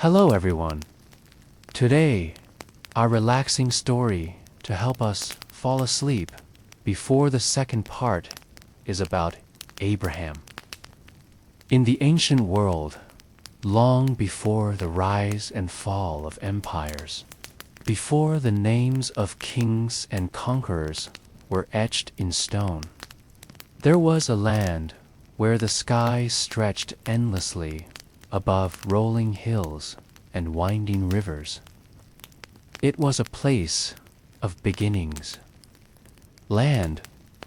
Hello everyone. Today, our relaxing story to help us fall asleep before the second part is about Abraham. In the ancient world, long before the rise and fall of empires, before the names of kings and conquerors were etched in stone, there was a land where the sky stretched endlessly above rolling hills and winding rivers. It was a place of beginnings, land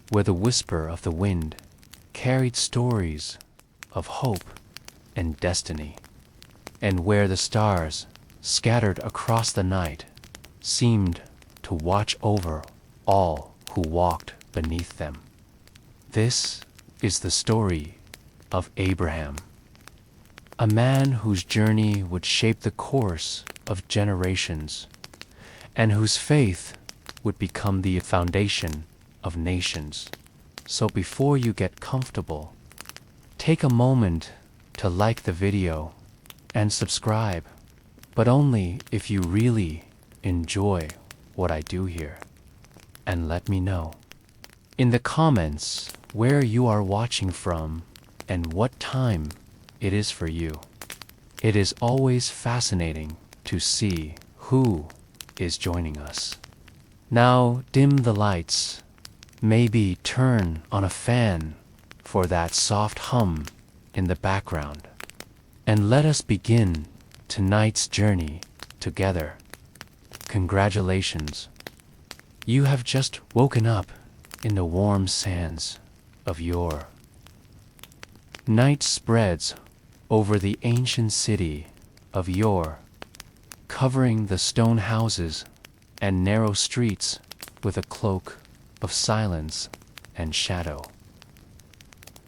where the whisper of the wind carried stories of hope and destiny, and where the stars, scattered across the night, seemed to watch over all who walked beneath them. This is the story of Abraham, a man whose journey would shape the course of generations, and whose faith would become the foundation of nations. So before you get comfortable, take a moment to like the video and subscribe, but only if you really enjoy what I do here. And let me know in the comments where you are watching from and what time it is for you. It is always fascinating to see who is joining us. Now dim the lights, maybe turn on a fan for that soft hum in the background, and let us begin tonight's journey together. Congratulations, you have just woken up in the warm sands of Ur. Night spreads over the ancient city of Ur, covering the stone houses and narrow streets with a cloak of silence and shadow.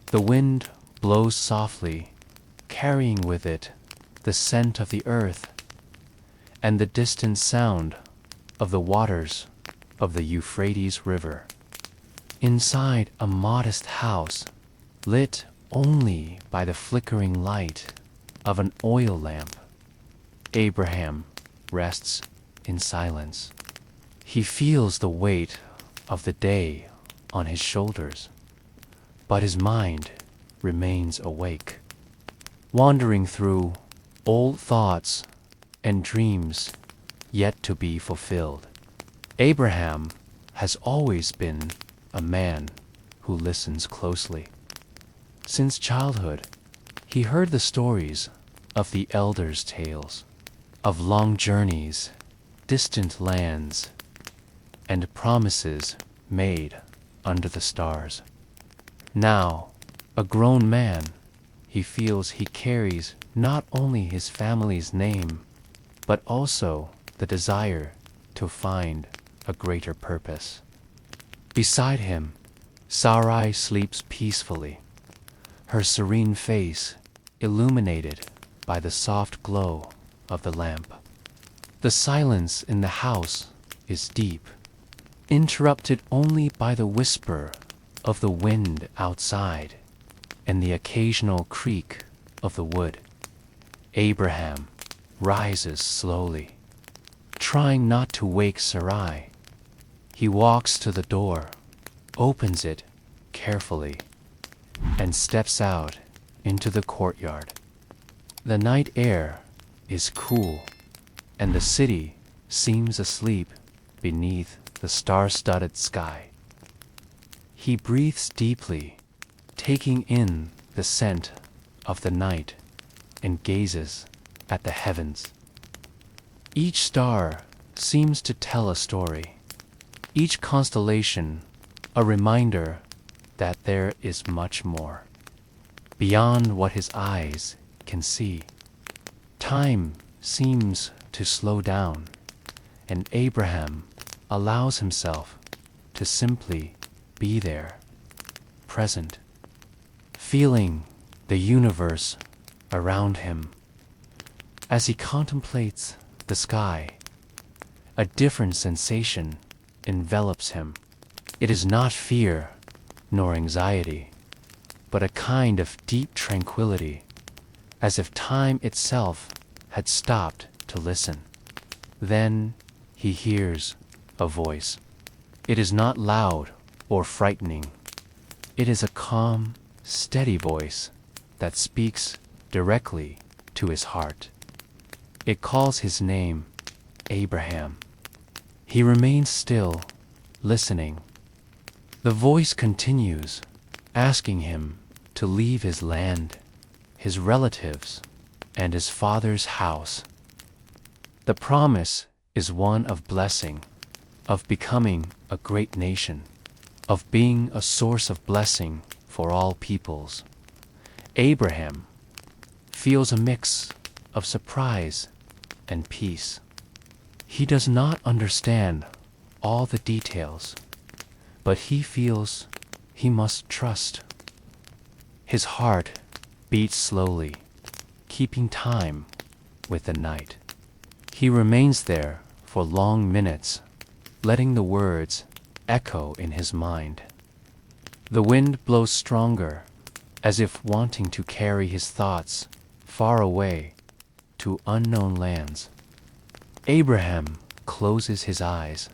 The wind blows softly, carrying with it the scent of the earth and the distant sound of the waters of the Euphrates River. Inside a modest house, lit only by the flickering light of an oil lamp, Abraham rests in silence. He feels the weight of the day on his shoulders, but his mind remains awake, wandering through old thoughts and dreams yet to be fulfilled. Abraham has always been a man who listens closely. Since childhood, he heard the stories of the elders' tales, of long journeys, distant lands, and promises made under the stars. Now, a grown man, he feels he carries not only his family's name, but also the desire to find a greater purpose. Beside him, Sarai sleeps peacefully, her serene face illuminated by the soft glow of the lamp. The silence in the house is deep, interrupted only by the whisper of the wind outside and the occasional creak of the wood. Abraham rises slowly, trying not to wake Sarai. He walks to the door, opens it carefully, and steps out into the courtyard. The night air is cool, and the city seems asleep beneath the star-studded sky. He breathes deeply, taking in the scent of the night, and gazes at the heavens. Each star seems to tell a story, each constellation a reminder that there is much more, beyond what his eyes can see. Time seems to slow down, and Abraham allows himself to simply be there, present, feeling the universe around him. As he contemplates the sky, a different sensation envelops him. It is not fear nor anxiety, but a kind of deep tranquility, as if time itself had stopped to listen. Then he hears a voice. It is not loud or frightening. It is a calm, steady voice that speaks directly to his heart. It calls his name, Abraham. He remains still, listening. The voice continues, asking him to leave his land, his relatives, and his father's house. The promise is one of blessing, of becoming a great nation, of being a source of blessing for all peoples. Abraham feels a mix of surprise and peace. He does not understand all the details, but he feels he must trust. His heart beats slowly, keeping time with the night. He remains there for long minutes, letting the words echo in his mind. The wind blows stronger, as if wanting to carry his thoughts far away to unknown lands. Abraham closes his eyes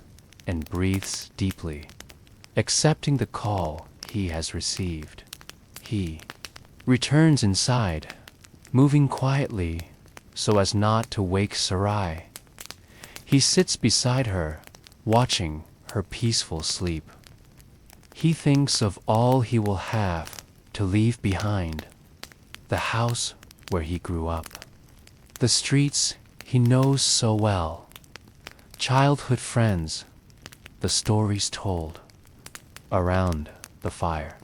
and breathes deeply, accepting the call he has received. He returns inside, moving quietly so as not to wake Sarai. He sits beside her, watching her peaceful sleep. He thinks of all he will have to leave behind, the house where he grew up, the streets he knows so well, childhood friends, the stories told around the fire.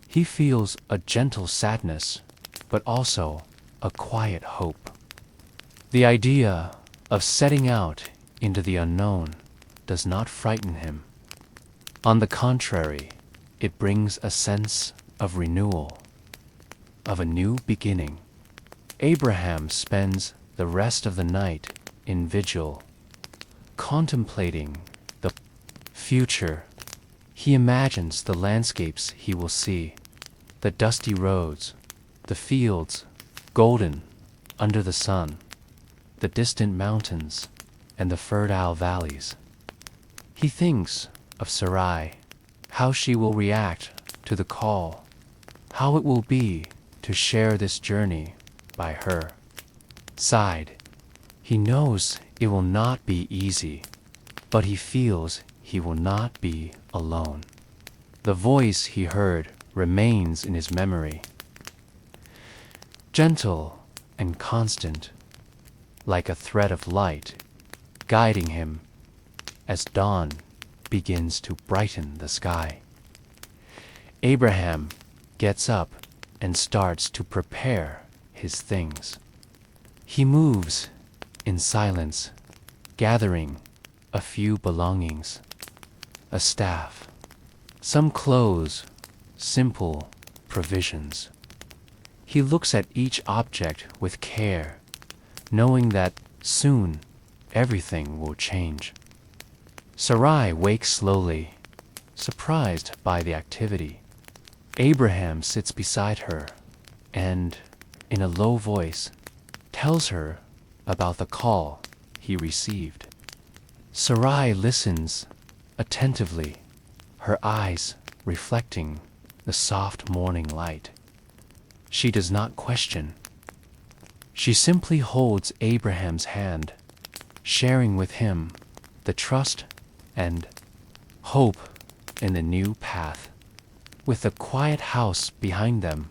He feels a gentle sadness, but also a quiet hope. The idea of setting out into the unknown does not frighten him. On the contrary, it brings a sense of renewal, of a new beginning. Abraham spends the rest of the night in vigil, contemplating the future. He imagines the landscapes he will see, the dusty roads, the fields, golden under the sun, the distant mountains, and the fertile valleys. He thinks of Sarai, how she will react to the call, how it will be to share this journey by her side. He knows it will not be easy, but he feels he will not be alone. The voice he heard remains in his memory, gentle and constant, like a thread of light, guiding him as dawn begins to brighten the sky. Abraham gets up and starts to prepare his things. He moves in silence, gathering a few belongings, a staff, some clothes, simple provisions. He looks at each object with care, knowing that soon everything will change. Sarai wakes slowly, surprised by the activity. Abraham sits beside her and, in a low voice, tells her about the call he received. Sarai listens attentively, her eyes reflecting the soft morning light. She does not question. She simply holds Abraham's hand, sharing with him the trust and hope in the new path. With the quiet house behind them,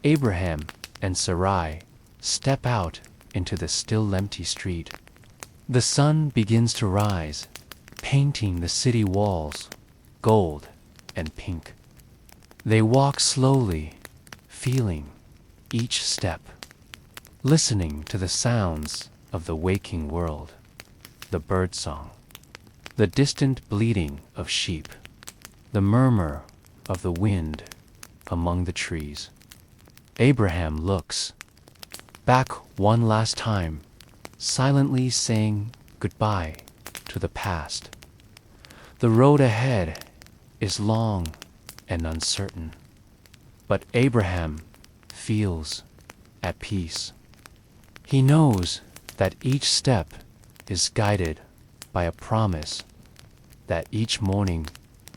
Abraham and Sarai step out into the still empty street. The sun begins to rise, painting the city walls gold and pink. They walk slowly, feeling each step, listening to the sounds of the waking world, the birdsong, the distant bleating of sheep, the murmur of the wind among the trees. Abraham looks back one last time, silently saying goodbye to the past. The road ahead is long and uncertain, but Abraham feels at peace. He knows that each step is guided by a promise that each morning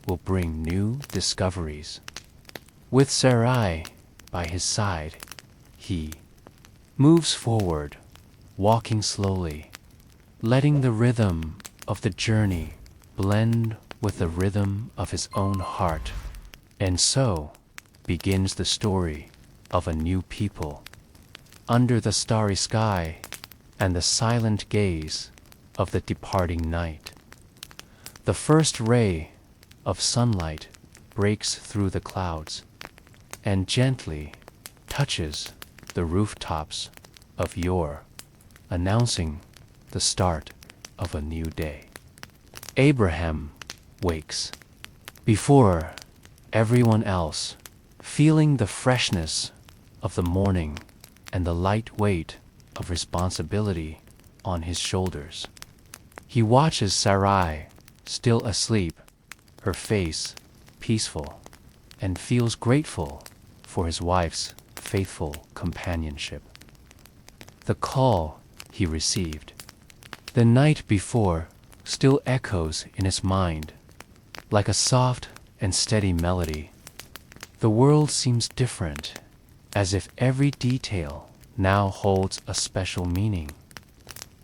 will bring new discoveries. With Sarai by his side, he moves forward, walking slowly, letting the rhythm of the journey blend with the rhythm of his own heart. And so begins the story of a new people, under the starry sky and the silent gaze of the departing night. The first ray of sunlight breaks through the clouds and gently touches the rooftops of yore, announcing the start of a new day. Abraham wakes before everyone else, feeling the freshness of the morning and the light weight of responsibility on his shoulders. He watches Sarai, still asleep, her face peaceful, and feels grateful for his wife's faithful companionship. The call he received the night before still echoes in his mind like a soft and steady melody. The world seems different, as if every detail now holds a special meaning.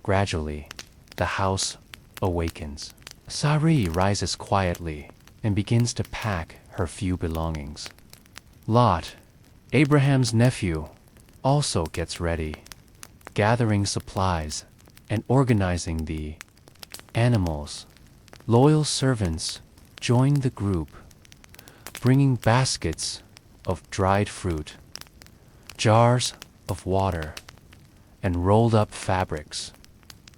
Gradually, the house awakens. Sarai rises quietly and begins to pack her few belongings. Lot, Abraham's nephew, also gets ready, gathering supplies and organizing the animals. Loyal servants join the group, bringing baskets of dried fruit, jars of water, and rolled up fabrics.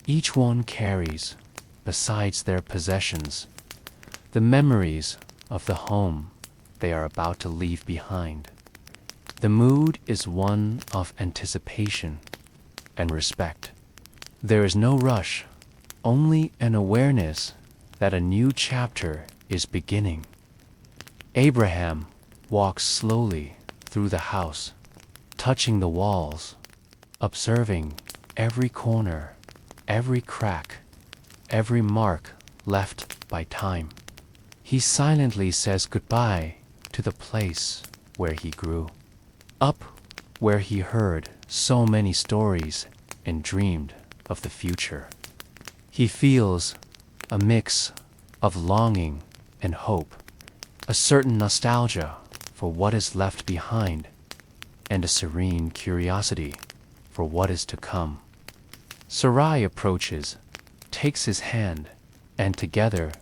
Each one carries, besides their possessions, the memories of the home they are about to leave behind. The mood is one of anticipation and respect. There is no rush, only an awareness that a new chapter is beginning. Abraham walks slowly through the house, touching the walls, observing every corner, every crack, every mark left by time. He silently says goodbye to the place where he grew, up where he heard so many stories and dreamed of the future. He feels a mix of longing and hope, a certain nostalgia for what is left behind, and a serene curiosity for what is to come. Sarai approaches, takes his hand, and together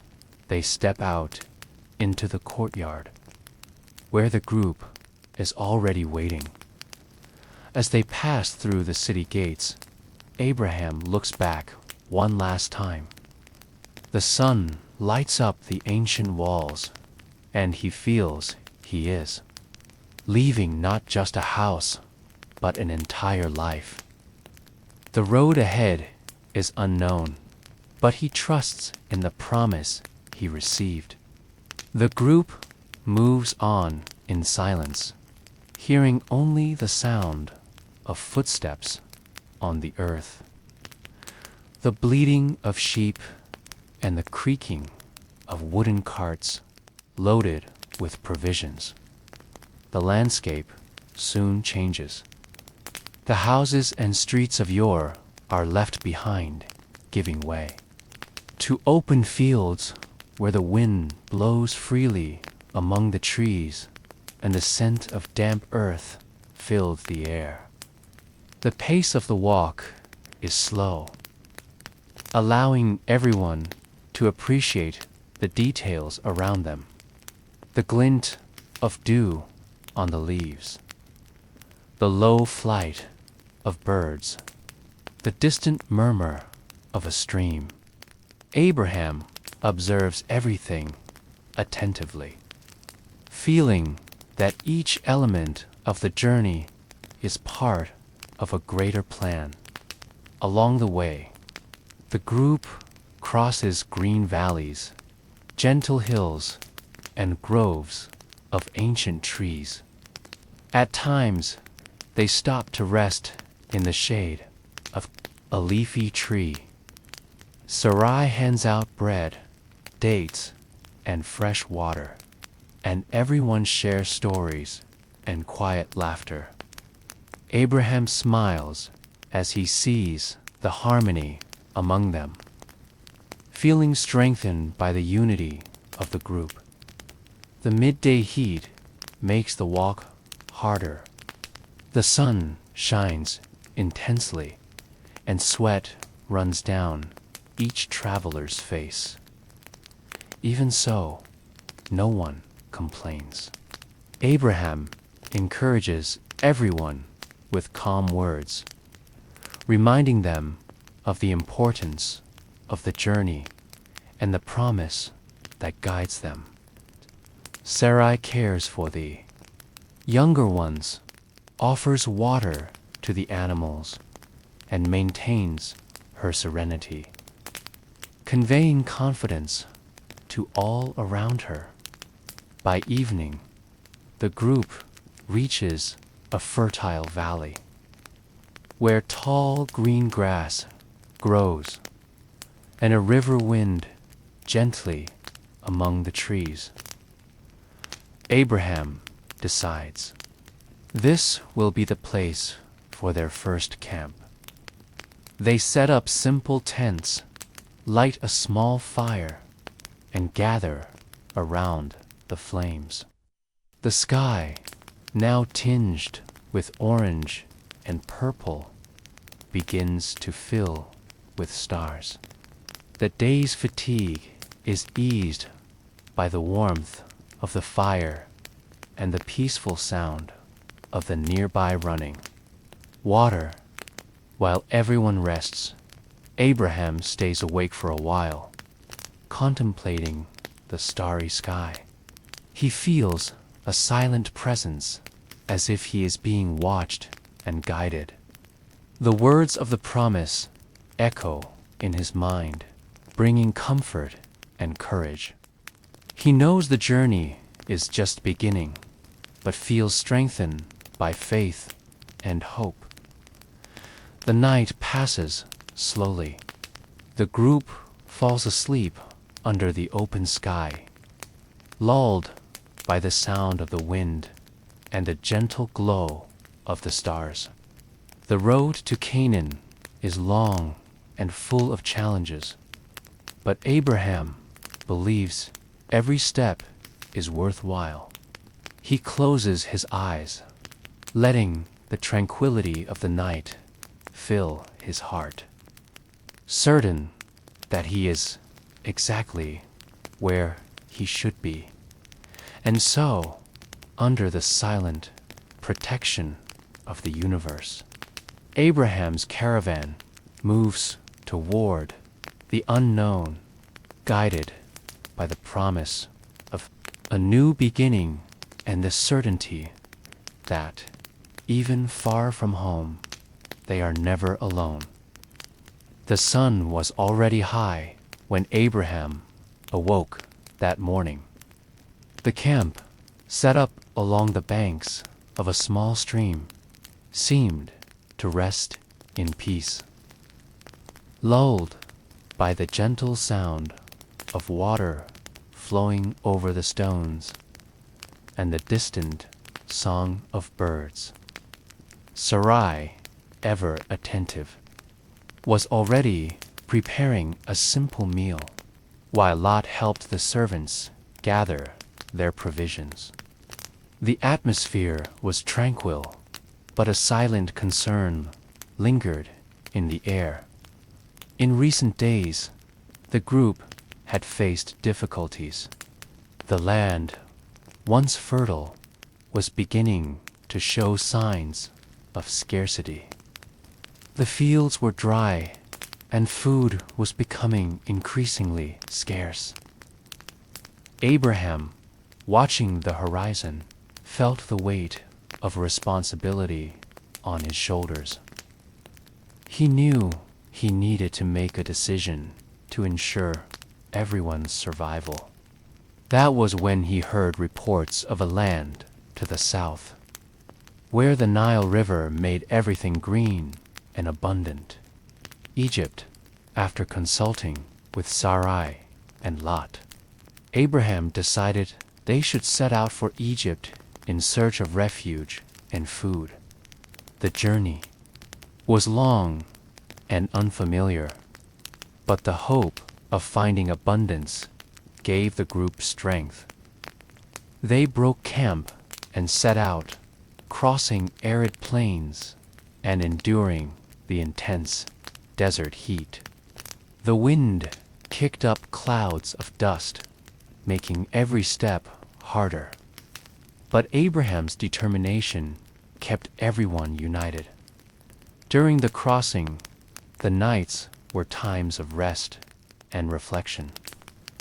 they step out into the courtyard, where the group is already waiting. As they pass through the city gates, Abraham looks back one last time. The sun lights up the ancient walls, and he feels he is leaving not just a house, but an entire life. The road ahead is unknown, but he trusts in the promise he received. The group moves on in silence, hearing only the sound of footsteps on the earth, the bleating of sheep and the creaking of wooden carts loaded with provisions. The landscape soon changes. The houses and streets of yore are left behind, giving way to open fields where the wind blows freely among the trees and the scent of damp earth fills the air. The pace of the walk is slow, allowing everyone to appreciate the details around them. The glint of dew on the leaves, the low flight of birds, the distant murmur of a stream. Abraham observes everything attentively, feeling that each element of the journey is part of a greater plan. Along the way, the group crosses green valleys, gentle hills, and groves of ancient trees. At times, they stop to rest in the shade of a leafy tree. Sarai hands out bread, dates, and fresh water, and everyone shares stories and quiet laughter. Abraham smiles as he sees the harmony among them, feeling strengthened by the unity of the group. The midday heat makes the walk harder. The sun shines intensely, and sweat runs down each traveler's face. Even so, no one complains. Abraham encourages everyone with calm words, reminding them of the importance of the journey and the promise that guides them. Sarai cares for the younger ones, offers water to the animals, and maintains her serenity, conveying confidence to all around her. By evening, the group reaches a fertile valley where tall green grass grows and a river wind gently among the trees. Abraham decides this will be the place for their first camp. They set up simple tents, light a small fire, and gather around the flames. The sky, now tinged with orange and purple, begins to fill with stars. The day's fatigue is eased by the warmth of the fire and the peaceful sound of the nearby running water. While everyone rests, Abraham stays awake for a while, contemplating the starry sky. He feels a silent presence, as if he is being watched and guided. The words of the promise echo in his mind, bringing comfort and courage. He knows the journey is just beginning, but feels strengthened by faith and hope. The night passes slowly. The group falls asleep under the open sky, lulled by the sound of the wind and the gentle glow of the stars. The road to Canaan is long and full of challenges, but Abraham believes every step is worthwhile. He closes his eyes, letting the tranquility of the night fill his heart, certain that he is exactly where he should be. And so, under the silent protection of the universe, Abraham's caravan moves toward the unknown, guided by the promise of a new beginning and the certainty that, even far from home, they are never alone. The sun was already high when Abraham awoke that morning. The camp, set up along the banks of a small stream, seemed to rest in peace. Lulled by the gentle sound of water flowing over the stones and the distant song of birds, Sarai, ever attentive, was already preparing a simple meal, while Lot helped the servants gather their provisions. The atmosphere was tranquil, but a silent concern lingered in the air. In recent days, the group had faced difficulties. The land, once fertile, was beginning to show signs of scarcity. The fields were dry, and food was becoming increasingly scarce. Abraham, watching the horizon, felt the weight of responsibility on his shoulders. He knew he needed to make a decision to ensure everyone's survival. That was when he heard reports of a land to the south, where the Nile River made everything green and abundant. Egypt, after consulting with Sarai and Lot. Abraham decided they should set out for Egypt in search of refuge and food. The journey was long and unfamiliar, but the hope of finding abundance gave the group strength. They broke camp and set out, crossing arid plains and enduring the intense desert heat. The wind kicked up clouds of dust, making every step harder. But Abraham's determination kept everyone united. During the crossing, the nights were times of rest and reflection.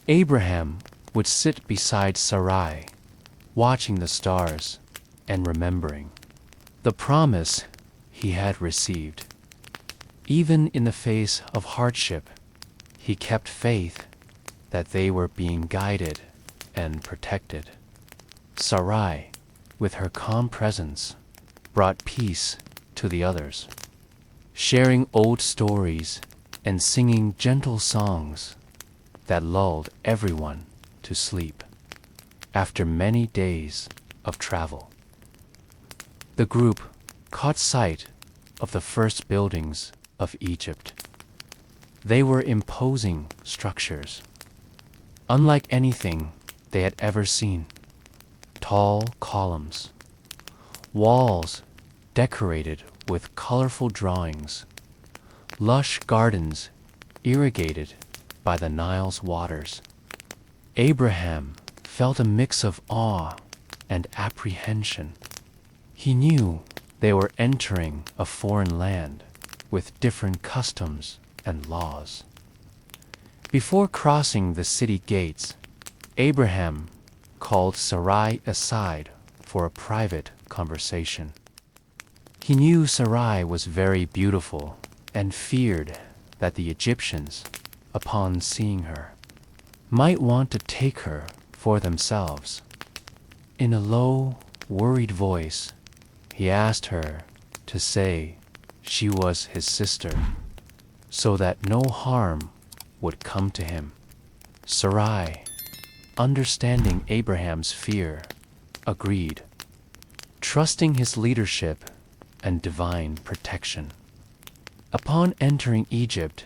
Abraham would sit beside Sarai, watching the stars and remembering the promise he had received. Even in the face of hardship, he kept faith that they were being guided and protected. Sarai, with her calm presence, brought peace to the others, sharing old stories and singing gentle songs that lulled everyone to sleep after many days of travel. The group caught sight of the first buildings of Egypt. They were imposing structures, unlike anything they had ever seen. Tall columns, walls decorated with colorful drawings, lush gardens irrigated by the Nile's waters. Abraham felt a mix of awe and apprehension. He knew they were entering a foreign land with different customs and laws. Before crossing the city gates, Abraham called Sarai aside for a private conversation. He knew Sarai was very beautiful and feared that the Egyptians, upon seeing her, might want to take her for themselves. In a low, worried voice, he asked her to say she was his sister, so that no harm would come to him. Sarai, understanding Abraham's fear, agreed, trusting his leadership and divine protection. Upon entering Egypt,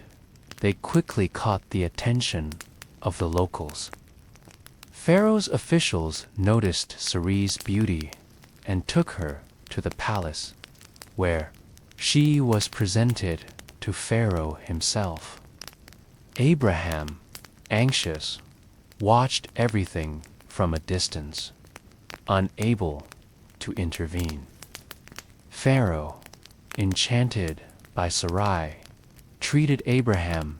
they quickly caught the attention of the locals. Pharaoh's officials noticed Sarai's beauty and took her to the palace, where she was presented to Pharaoh himself. Abraham, anxious, watched everything from a distance, unable to intervene. Pharaoh, enchanted by Sarai, treated Abraham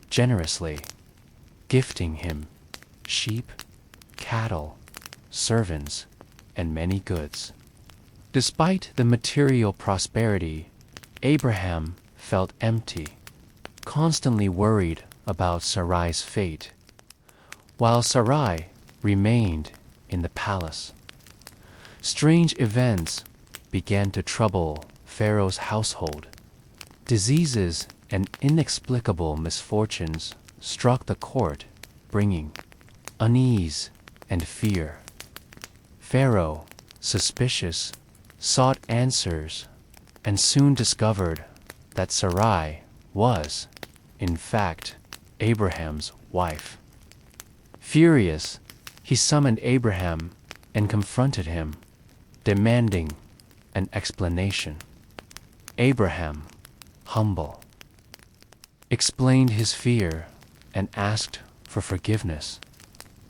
generously, gifting him sheep, cattle, servants, and many goods. Despite the material prosperity, Abraham felt empty, constantly worried about Sarai's fate, while Sarai remained in the palace. Strange events began to trouble Pharaoh's household. Diseases and inexplicable misfortunes struck the court, bringing unease and fear. Pharaoh, suspicious, sought answers and soon discovered that Sarai was, in fact, Abraham's wife. Furious, he summoned Abraham and confronted him, demanding an explanation. Abraham, humble, explained his fear and asked for forgiveness.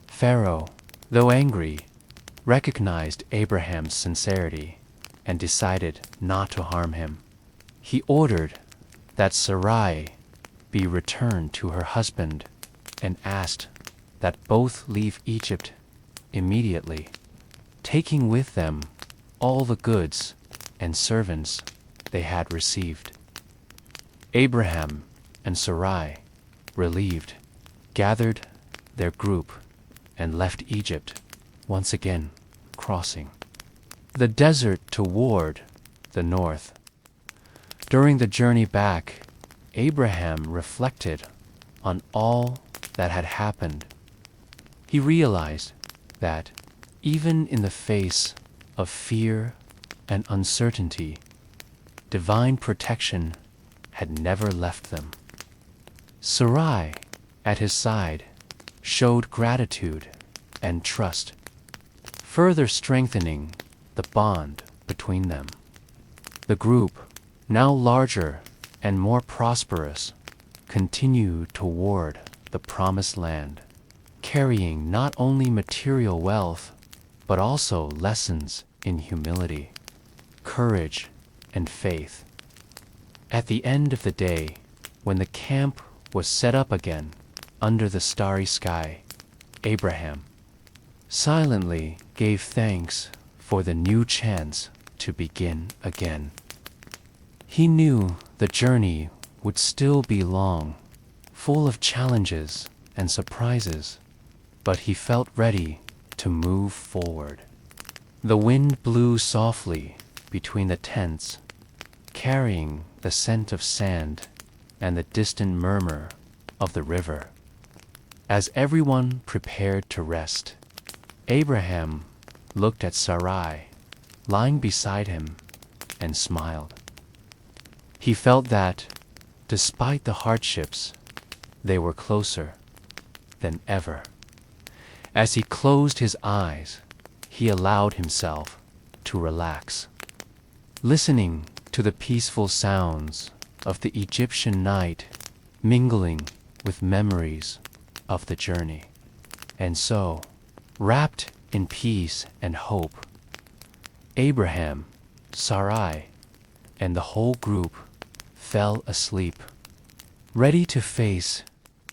Pharaoh, though angry, recognized Abraham's sincerity and decided not to harm him. He ordered that Sarai be returned to her husband and asked that both leave Egypt immediately, taking with them all the goods and servants they had received. Abraham and Sarai, relieved, gathered their group and left Egypt, once again crossing the desert toward the north. During the journey back, Abraham reflected on all that had happened, he realized that even in the face of fear and uncertainty, divine protection had never left them. Sarai, at his side, showed gratitude and trust, further strengthening the bond between them. The group, now larger and more prosperous, continued toward the promised land, carrying not only material wealth, but also lessons in humility, courage, and faith. At the end of the day, when the camp was set up again under the starry sky, Abraham silently gave thanks for the new chance to begin again. He knew the journey would still be long, full of challenges and surprises, but he felt ready to move forward. The wind blew softly between the tents, carrying the scent of sand and the distant murmur of the river. As everyone prepared to rest, Abraham looked at Sarai, lying beside him, and smiled. He felt that, despite the hardships, they were closer than ever. As he closed his eyes, he allowed himself to relax, listening to the peaceful sounds of the Egyptian night mingling with memories of the journey. And so, wrapped in peace and hope, Abraham, Sarai, and the whole group fell asleep, ready to face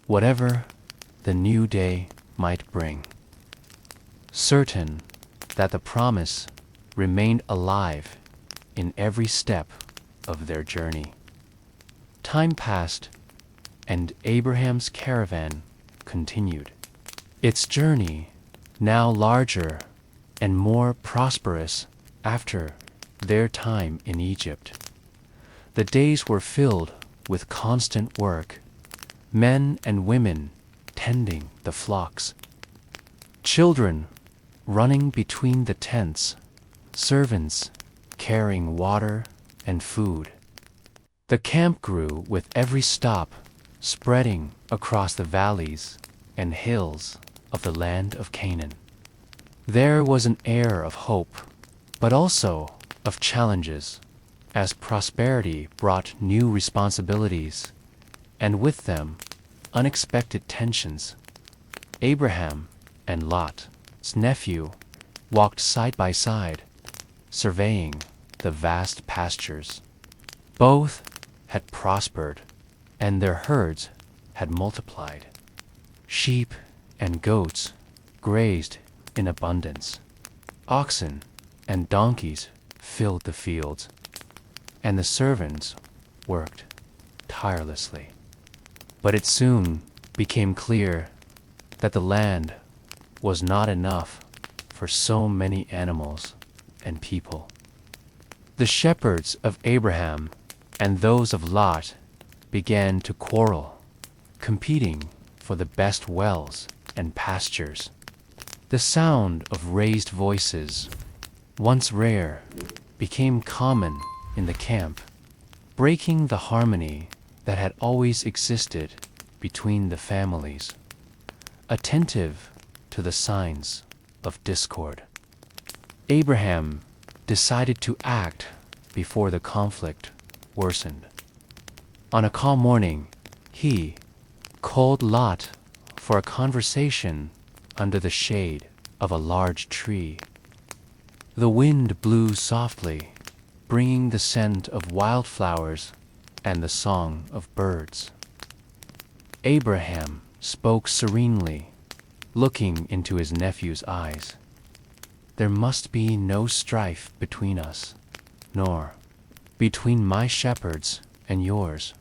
whatever the new day might bring, certain that the promise remained alive in every step of their journey. Time passed, and Abraham's caravan continued. Its journey, now larger and more prosperous after their time in Egypt. The days were filled with constant work, men and women tending the flocks, children running between the tents, servants carrying water and food. The camp grew with every stop, spreading across the valleys and hills of the land of Canaan. There was an air of hope, but also of challenges, as prosperity brought new responsibilities, and with them, unexpected tensions. Abraham and Lot's nephew walked side by side, surveying the vast pastures. Both had prospered, and their herds had multiplied. Sheep and goats grazed in abundance. Oxen and donkeys filled the fields, and the servants worked tirelessly. But it soon became clear that the land was not enough for so many animals and people. The shepherds of Abraham and those of Lot began to quarrel, competing for the best wells and pastures. The sound of raised voices, once rare, became common in the camp, breaking the harmony that had always existed between the families, attentive to the signs of discord. Abraham decided to act before the conflict worsened. On a calm morning, he called Lot for a conversation under the shade of a large tree. The wind blew softly, bringing the scent of wildflowers and the song of birds. Abraham spoke serenely, looking into his nephew's eyes. There must be no strife between us, nor between my shepherds and yours,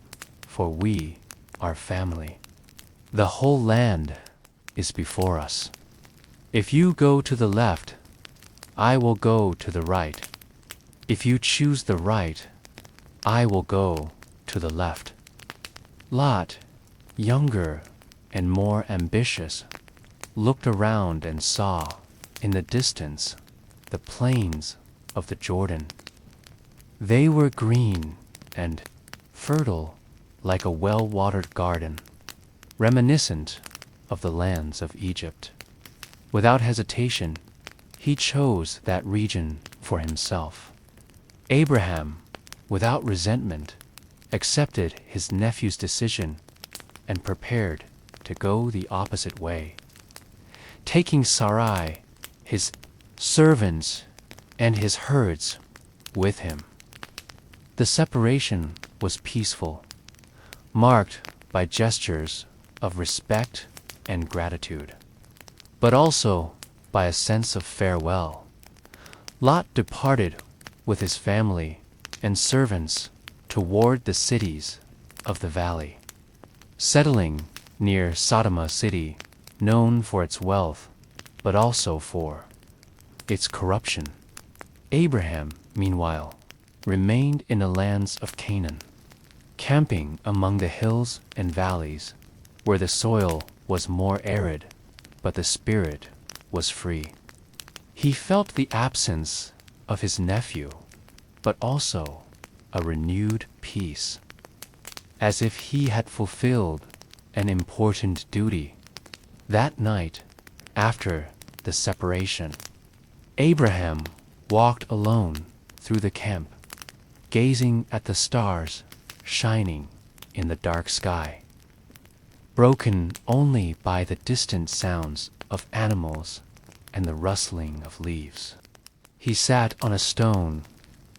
for we are family. The whole land is before us. If you go to the left, I will go to the right. If you choose the right, I will go to the left. Lot, younger and more ambitious, looked around and saw, in the distance, the plains of the Jordan. They were green and fertile like a well-watered garden, reminiscent of the lands of Egypt. Without hesitation, he chose that region for himself. Abraham, without resentment, accepted his nephew's decision and prepared to go the opposite way, taking Sarai, his servants, and his herds with him. The separation was peaceful, marked by gestures of respect and gratitude, but also by a sense of farewell. Lot departed with his family and servants toward the cities of the valley, settling near Sodom city, known for its wealth, but also for its corruption. Abraham, meanwhile, remained in the lands of Canaan, camping among the hills and valleys, where the soil was more arid, but the spirit was free. He felt the absence of his nephew, but also a renewed peace, as if he had fulfilled an important duty. That night, after the separation, Abraham walked alone through the camp, gazing at the stars shining in the dark sky, broken only by the distant sounds of animals and the rustling of leaves. He sat on a stone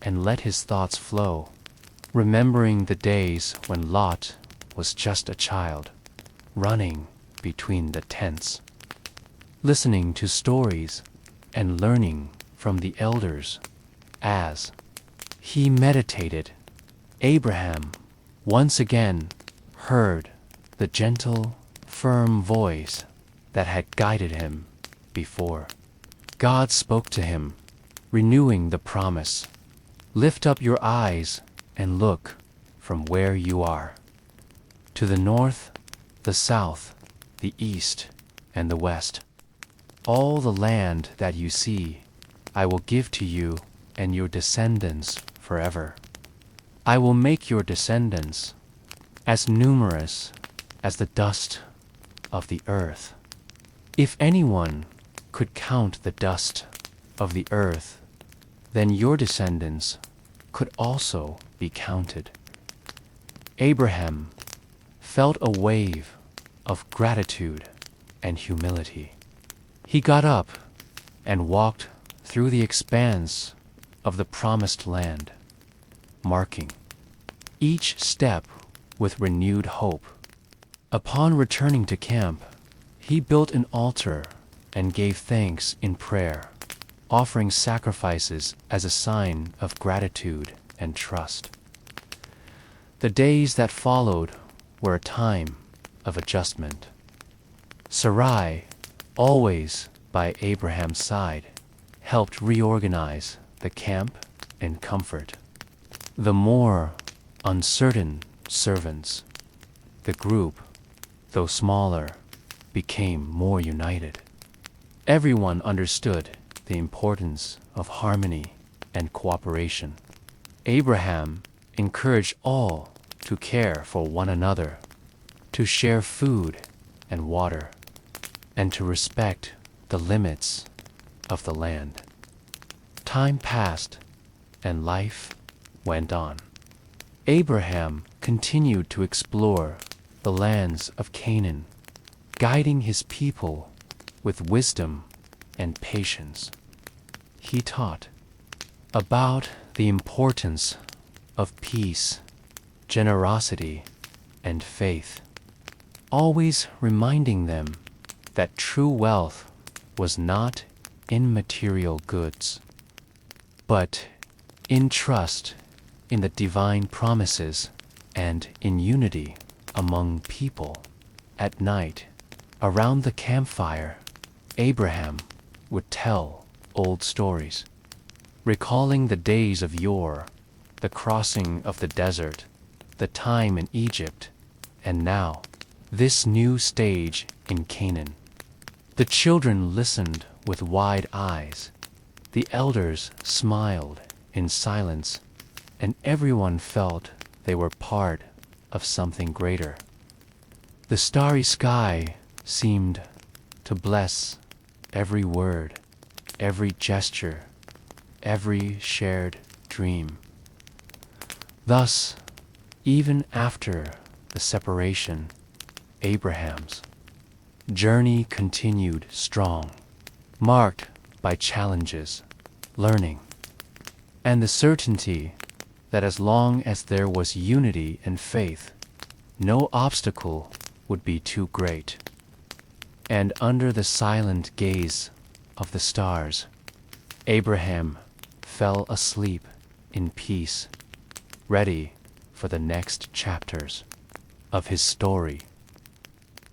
and let his thoughts flow, remembering the days when Lot was just a child, running between the tents, listening to stories and learning from the elders. As he meditated, Abraham once again heard the gentle, firm voice that had guided him before. God spoke to him, renewing the promise, "Lift up your eyes and look from where you are, to the north, the south, the east, and the west. All the land that you see, I will give to you and your descendants forever. I will make your descendants as numerous as the dust of the earth. If anyone could count the dust of the earth, then your descendants could also be counted." Abraham felt a wave of gratitude and humility. He got up and walked through the expanse of the promised land, marking each step with renewed hope. Upon returning to camp, he built an altar and gave thanks in prayer, offering sacrifices as a sign of gratitude and trust. The days that followed were a time of adjustment. Sarai, always by Abraham's side, helped reorganize the camp and comfort the more uncertain servants. The group, though smaller, became more united. Everyone understood the importance of harmony and cooperation. Abraham encouraged all to care for one another, to share food and water, and to respect the limits of the land. Time passed, and life went on. Abraham continued to explore the lands of Canaan, guiding his people with wisdom and patience. He taught about the importance of peace, generosity, and faith, always reminding them that true wealth was not in material goods, but in trust in the divine promises and in unity among people. At night, around the campfire, Abraham would tell old stories, recalling the days of yore, the crossing of the desert, the time in Egypt, And now, this new stage in Canaan. The children listened with wide eyes. The elders smiled in silence, and everyone felt they were part of something greater. The starry sky seemed to bless every word, every gesture, every shared dream. Thus, even after the separation, Abraham's journey continued strong, marked by challenges, learning, and the certainty that as long as there was unity and faith, no obstacle would be too great. And under the silent gaze of the stars, Abraham fell asleep in peace, ready for the next chapters of his story.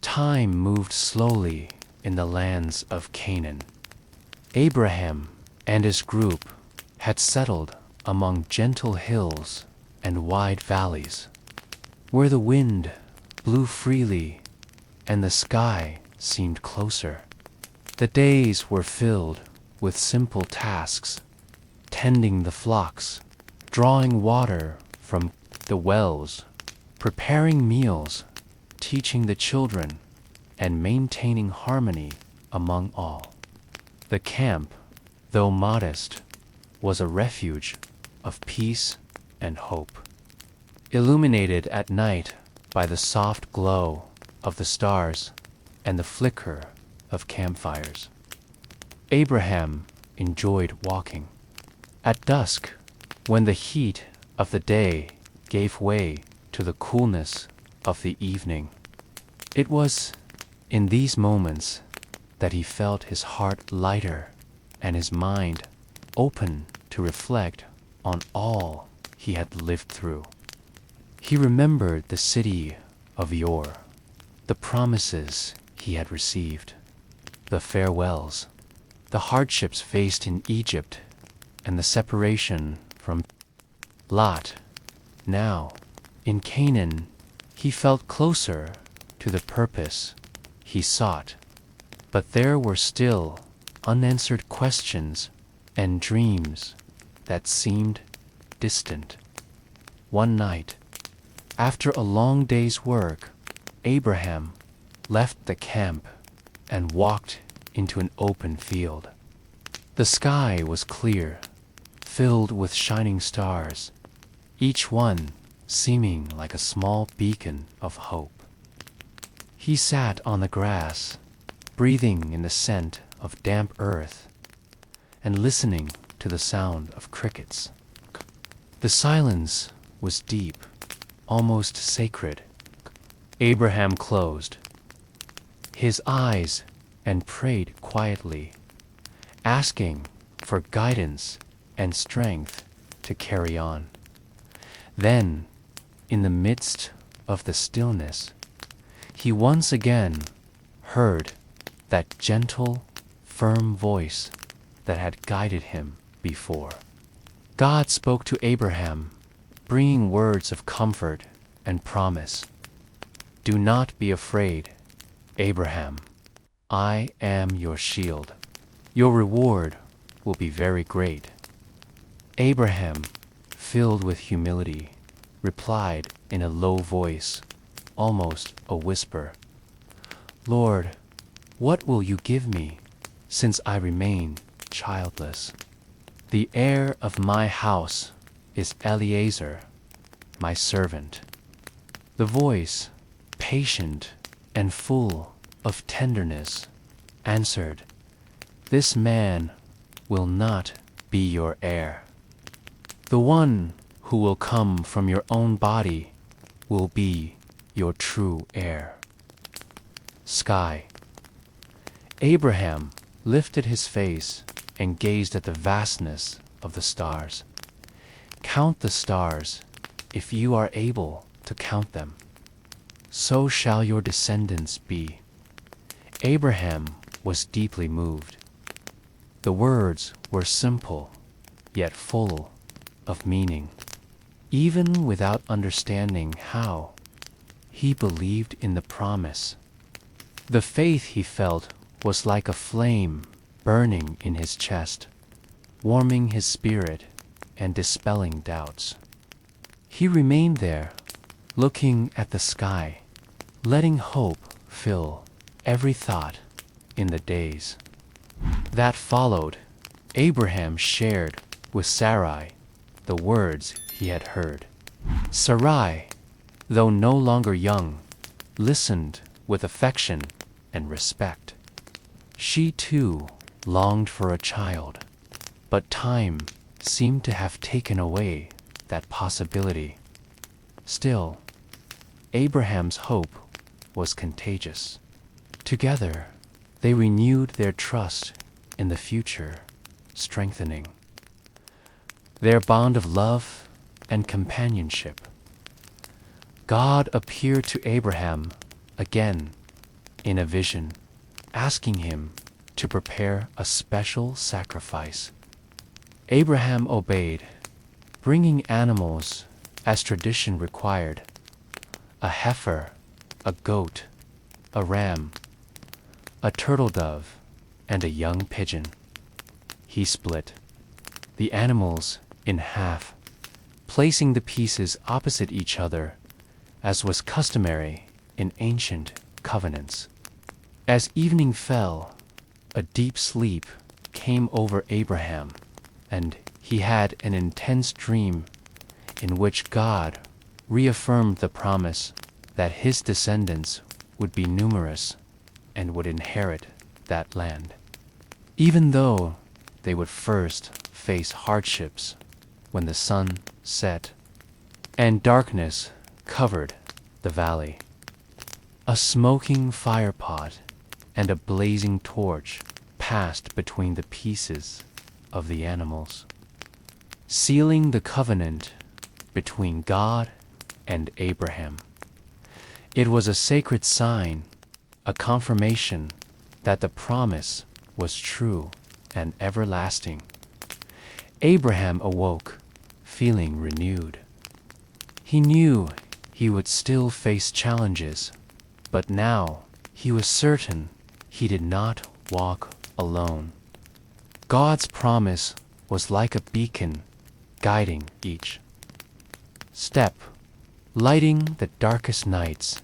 Time moved slowly in the lands of Canaan. Abraham and his group had settled among gentle hills and wide valleys, where the wind blew freely and the sky seemed closer. The days were filled with simple tasks, tending the flocks, drawing water from the wells, preparing meals, teaching the children, and maintaining harmony among all. The camp, though modest, was a refuge of peace and hope. Illuminated at night by the soft glow of the stars and the flicker of campfires, Abraham enjoyed walking. At dusk, when the heat of the day gave way to the coolness of the evening, it was in these moments that he felt his heart lighter and his mind open to reflect on all he had lived through. He remembered the city of yore, the promises he had received, the farewells, the hardships faced in Egypt, and the separation from Lot. Now, in Canaan, he felt closer to the purpose he sought, but there were still unanswered questions and dreams that seemed distant. One night, after a long day's work, Abraham left the camp and walked into an open field. The sky was clear, filled with shining stars, each one seeming like a small beacon of hope. He sat on the grass, breathing in the scent of damp earth and listening to the sound of crickets. The silence was deep, almost sacred. Abraham closed his eyes and prayed quietly, asking for guidance and strength to carry on. Then, in the midst of the stillness, he once again heard that gentle, firm voice that had guided him before. God spoke to Abraham, bringing words of comfort and promise. "Do not be afraid, Abraham. I am your shield. Your reward will be very great." Abraham, filled with humility, replied in a low voice, almost a whisper, "Lord, what will you give me, since I remain childless? The heir of my house is Eliezer, my servant." The voice, patient and full of tenderness, answered, "This man will not be your heir. The one who will come from your own body will be your true heir." Sky. Abraham lifted his face and gazed at the vastness of the stars. "Count the stars, if you are able to count them. So shall your descendants be." Abraham was deeply moved. The words were simple, yet full of meaning. Even without understanding how, he believed in the promise. The faith he felt was like a flame burning in his chest, warming his spirit and dispelling doubts. He remained there, looking at the sky, letting hope fill every thought in the days that followed. Abraham shared with Sarai the words he had heard. Sarai, though no longer young, listened with affection and respect. She too longed for a child, but time seemed to have taken away that possibility. Still, Abraham's hope was contagious. Together, they renewed their trust in the future, strengthening their bond of love and companionship. God appeared to Abraham again in a vision, asking him to prepare a special sacrifice. Abraham obeyed, bringing animals as tradition required: a heifer, a goat, a ram, a turtle dove, and a young pigeon. He split the animals in half, placing the pieces opposite each other, as was customary in ancient covenants. As evening fell, a deep sleep came over Abraham, and he had an intense dream in which God reaffirmed the promise that his descendants would be numerous and would inherit that land, even though they would first face hardships when the sun set and darkness covered the valley. A smoking firepot and a blazing torch passed between the pieces of the animals, sealing the covenant between God and Abraham. It was a sacred sign, a confirmation that the promise was true and everlasting. Abraham awoke, feeling renewed. He knew he would still face challenges, but now he was certain he did not walk alone. God's promise was like a beacon guiding each step, lighting the darkest nights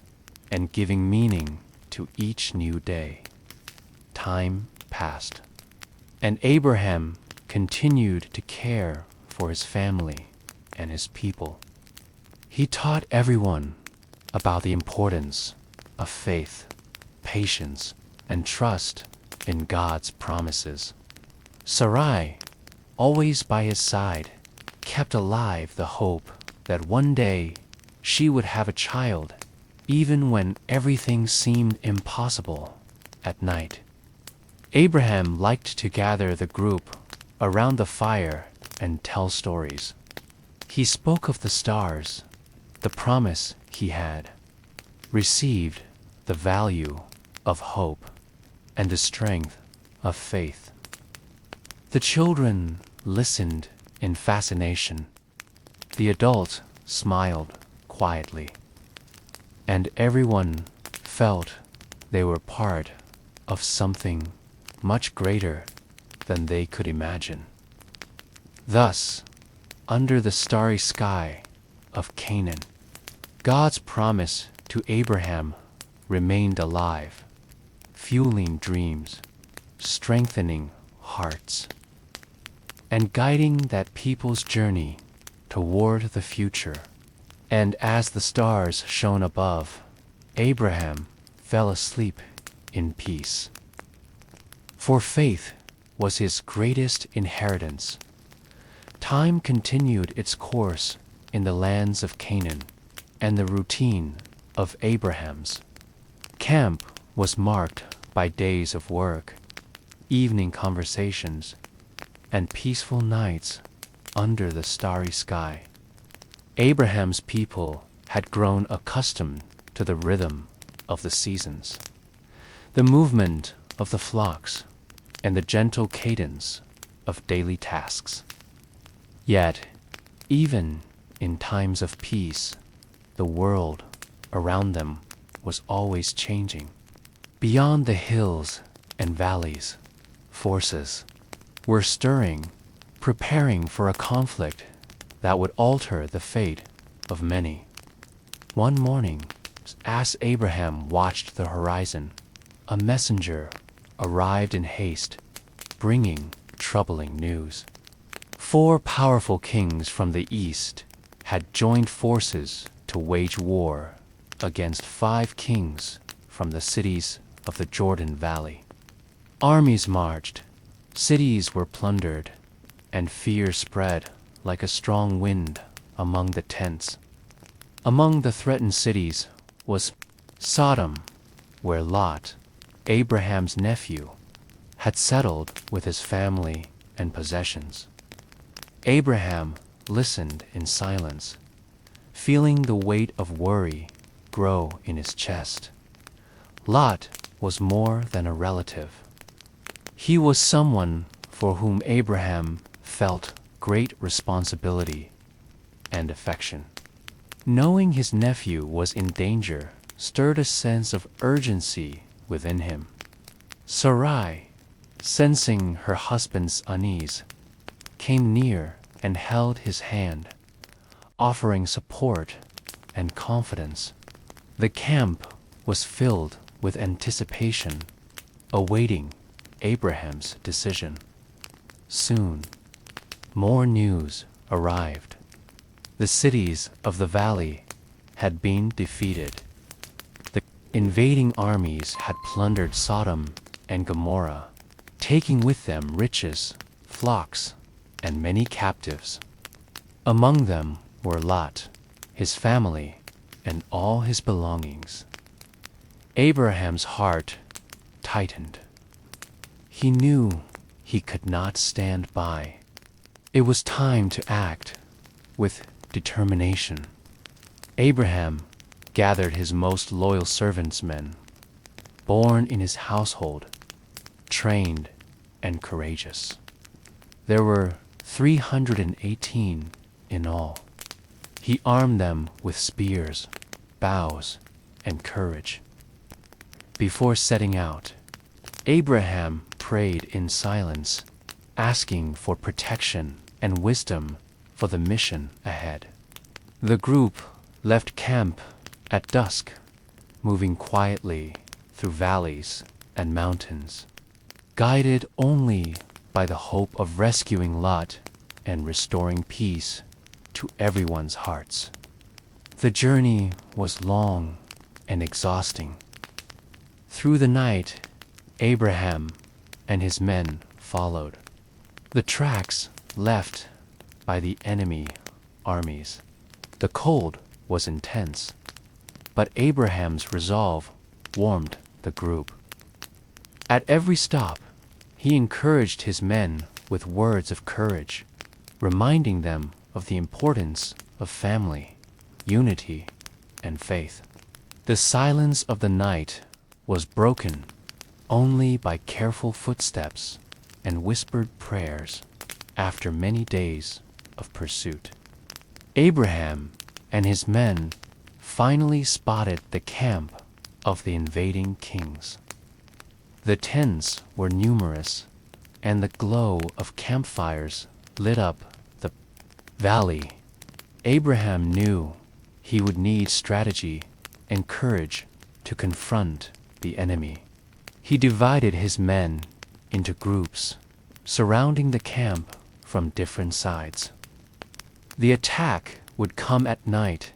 and giving meaning to each new day. Time passed, and Abraham continued to care for his family and his people. He taught everyone about the importance of faith, patience, and trust in God's promises. Sarai, always by his side, kept alive the hope that one day she would have a child, even when everything seemed impossible. At night, Abraham liked to gather the group around the fire and tell stories. He spoke of the stars, the promise he had received, the value of hope, and the strength of faith. The children listened in fascination. The adults smiled quietly, and everyone felt they were part of something much greater than they could imagine. Thus, under the starry sky of Canaan, God's promise to Abraham remained alive, fueling dreams, strengthening hearts, and guiding that people's journey toward the future. And as the stars shone above, Abraham fell asleep in peace. For faith was his greatest inheritance. Time continued its course in the lands of Canaan, and the routine of Abraham's camp was marked by days of work, evening conversations, and peaceful nights under the starry sky. Abraham's people had grown accustomed to the rhythm of the seasons, the movement of the flocks, and the gentle cadence of daily tasks. Yet, even in times of peace, the world around them was always changing. Beyond the hills and valleys, forces were stirring, preparing for a conflict that would alter the fate of many. One morning, as Abraham watched the horizon, a messenger arrived in haste, bringing troubling news. 4 powerful kings from the east had joined forces to wage war against 5 kings from the cities of the Jordan Valley. Armies marched, cities were plundered, and fear spread like a strong wind among the tents. Among the threatened cities was Sodom, where Lot, Abraham's nephew, had settled with his family and possessions. Abraham listened in silence, feeling the weight of worry grow in his chest. Lot was more than a relative. He was someone for whom Abraham felt great responsibility and affection. Knowing his nephew was in danger stirred a sense of urgency within him. Sarai, sensing her husband's unease, came near and held his hand, offering support and confidence. The camp was filled with anticipation, awaiting Abraham's decision. Soon, more news arrived. The cities of the valley had been defeated. The invading armies had plundered Sodom and Gomorrah, taking with them riches, flocks, and many captives. Among them were Lot, his family, and all his belongings. Abraham's heart tightened. He knew he could not stand by. It was time to act with determination. Abraham gathered his most loyal servants' men, born in his household, trained and courageous. There were 318 in all. He armed them with spears, bows, and courage. Before setting out, Abraham prayed in silence, asking for protection and wisdom for the mission ahead. The group left camp at dusk, moving quietly through valleys and mountains, guided only by the hope of rescuing Lot and restoring peace to everyone's hearts. The journey was long and exhausting. Through the night, Abraham and his men followed the tracks left by the enemy armies. The cold was intense, but Abraham's resolve warmed the group. At every stop, he encouraged his men with words of courage, reminding them of the importance of family, unity, and faith. The silence of the night was broken only by careful footsteps and whispered prayers after many days of pursuit. Abraham and his men finally spotted the camp of the invading kings. The tents were numerous, and the glow of campfires lit up the valley. Abraham knew he would need strategy and courage to confront the enemy. He divided his men into groups, surrounding the camp from different sides. The attack would come at night,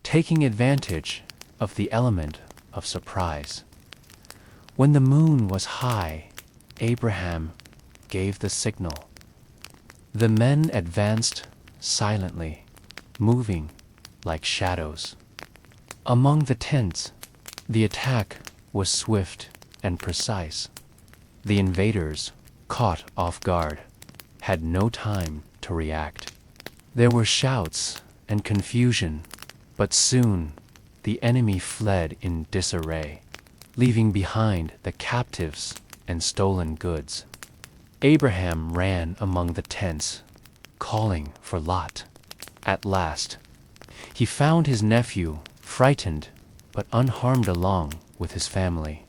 taking advantage of the element of surprise. When the moon was high, Abraham gave the signal. The men advanced silently, moving like shadows. Among the tents, the attack was swift and precise. The invaders, caught off guard, had no time to react. There were shouts and confusion, but soon the enemy fled in disarray, leaving behind the captives and stolen goods. Abraham ran among the tents, calling for Lot. At last, he found his nephew frightened but unharmed along with his family.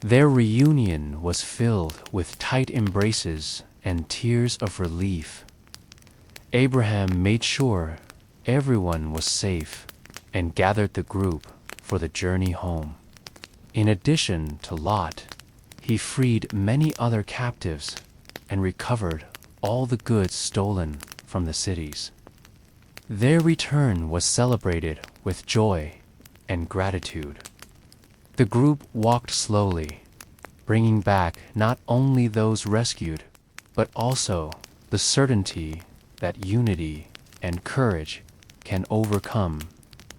Their reunion was filled with tight embraces and tears of relief. Abraham made sure everyone was safe and gathered the group for the journey home. In addition to Lot, he freed many other captives and recovered all the goods stolen from the cities. Their return was celebrated with joy and gratitude. The group walked slowly, bringing back not only those rescued, but also the certainty that unity and courage can overcome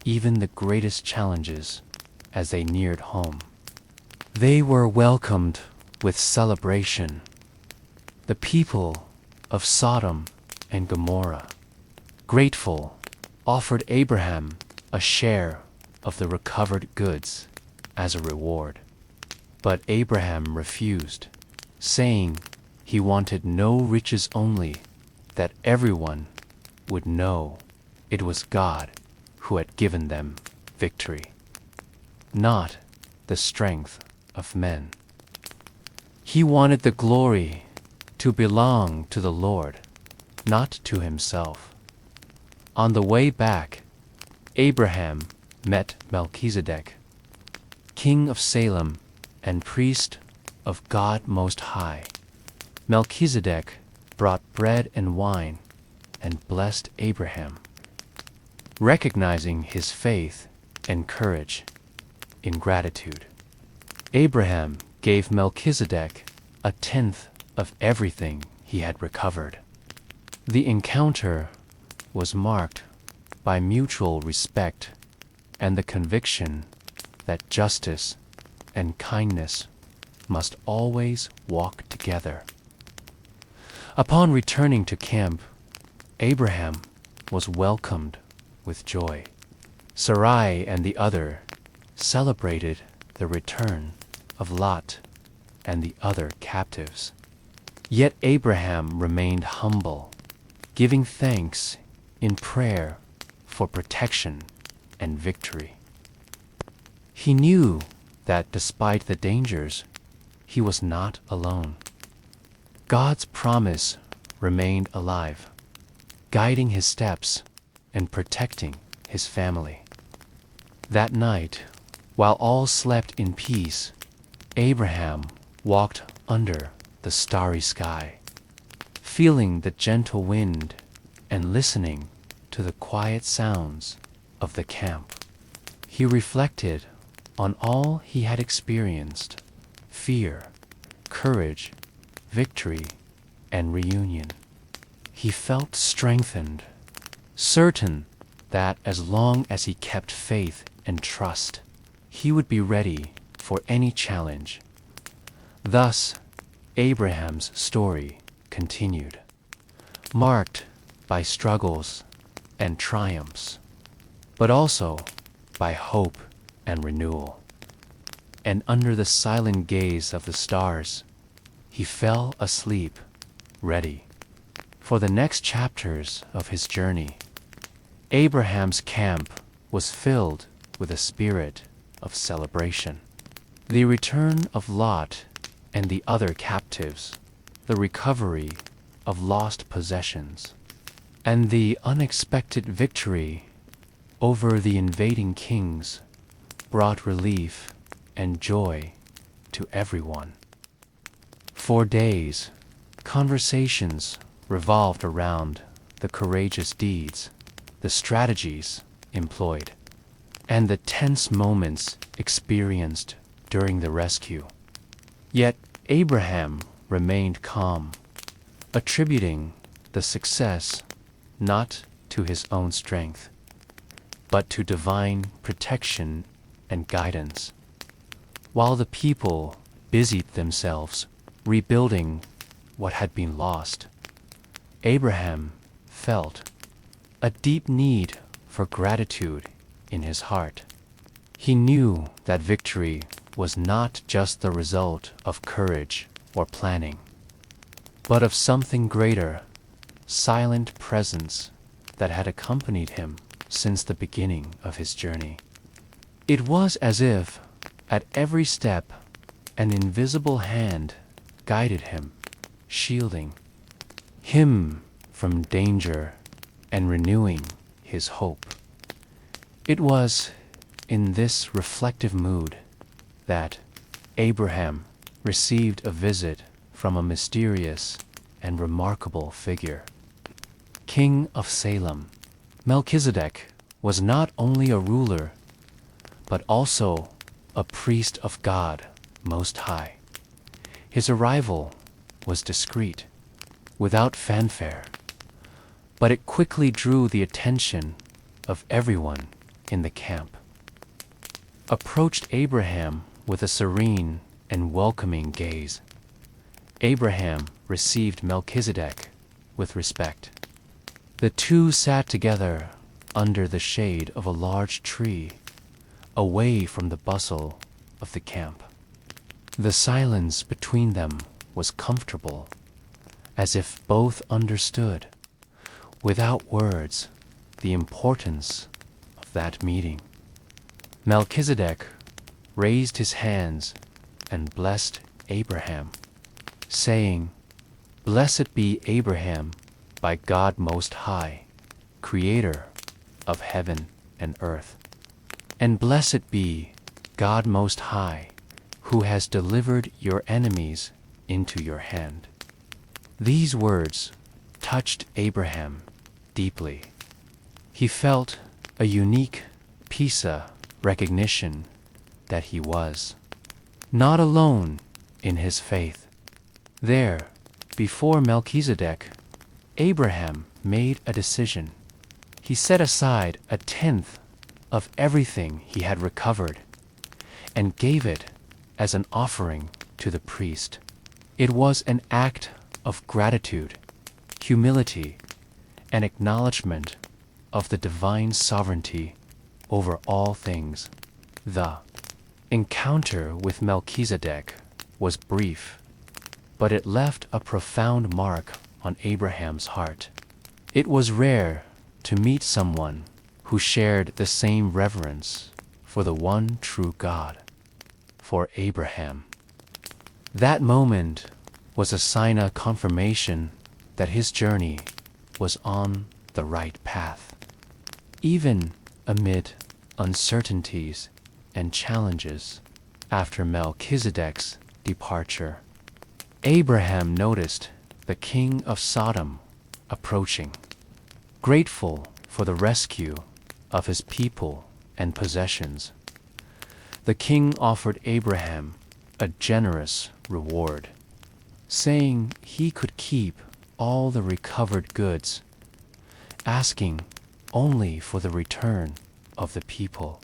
even the greatest challenges as they neared home. They were welcomed with celebration. The people of Sodom and Gomorrah, grateful, offered Abraham a share of the recovered goods as a reward. But Abraham refused, saying he wanted no riches only, that everyone would know it was God who had given them victory, not the strength of men. He wanted the glory to belong to the Lord, not to himself. On the way back, Abraham met Melchizedek, king of Salem and priest of God Most High. Melchizedek brought bread and wine and blessed Abraham, recognizing his faith and courage. In gratitude, Abraham gave Melchizedek a tenth of everything he had recovered. The encounter was marked by mutual respect and the conviction that justice and kindness must always walk together. Upon returning to camp, Abraham was welcomed with joy. Sarai and the other celebrated the return of Lot and the other captives. Yet Abraham remained humble, giving thanks in prayer for protection and victory. He knew that despite the dangers, he was not alone. God's promise remained alive, guiding his steps and protecting his family. That night, while all slept in peace, Abraham walked under the starry sky, feeling the gentle wind and listening to the quiet sounds of the camp. He reflected on all he had experienced: fear, courage, victory, and reunion. He felt strengthened, certain that as long as he kept faith and trust, he would be ready for any challenge. Thus, Abraham's story continued, marked by struggles and triumphs, but also by hope and renewal. And under the silent gaze of the stars, he fell asleep, ready for the next chapters of his journey. Abraham's camp was filled with a spirit of celebration. The return of Lot and the other captives, the recovery of lost possessions, and the unexpected victory over the invading kings brought relief and joy to everyone. For days, conversations revolved around the courageous deeds, the strategies employed, and the tense moments experienced during the rescue. Yet Abraham remained calm, attributing the success not to his own strength, but to divine protection and guidance. While the people busied themselves rebuilding what had been lost, Abraham felt a deep need for gratitude in his heart. He knew that victory was not just the result of courage or planning, but of something greater, silent presence that had accompanied him since the beginning of his journey. It was as if, at every step, an invisible hand guided him, shielding him from danger and renewing his hope. It was in this reflective mood that Abraham received a visit from a mysterious and remarkable figure. King of Salem, Melchizedek was not only a ruler, but also a priest of God Most High. His arrival was discreet, without fanfare, but it quickly drew the attention of everyone in the camp. Approached Abraham with a serene and welcoming gaze. Abraham received Melchizedek with respect. The two sat together under the shade of a large tree, away from the bustle of the camp. The silence between them was comfortable, as if both understood, without words, the importance of that meeting. Melchizedek raised his hands and blessed Abraham, saying, "Blessed be Abraham by God Most High, Creator of heaven and earth. And blessed be God Most High, who has delivered your enemies into your hand." These words touched Abraham deeply. He felt a unique Pisa recognition that he was not alone in his faith. There, before Melchizedek, Abraham made a decision. He set aside 1/10 of everything he had recovered and gave it as an offering to the priest. It was an act of gratitude, humility, and acknowledgement of the divine sovereignty over all things. The encounter with Melchizedek was brief, but it left a profound mark on Abraham's heart. It was rare to meet someone who shared the same reverence for the one true God. For Abraham, that moment was a sign of confirmation that his journey was on the right path. Even amid uncertainties and challenges after Melchizedek's departure, Abraham noticed the king of Sodom approaching. Grateful for the rescue of his people and possessions, the king offered Abraham a generous reward, saying he could keep all the recovered goods, asking only for the return of the people.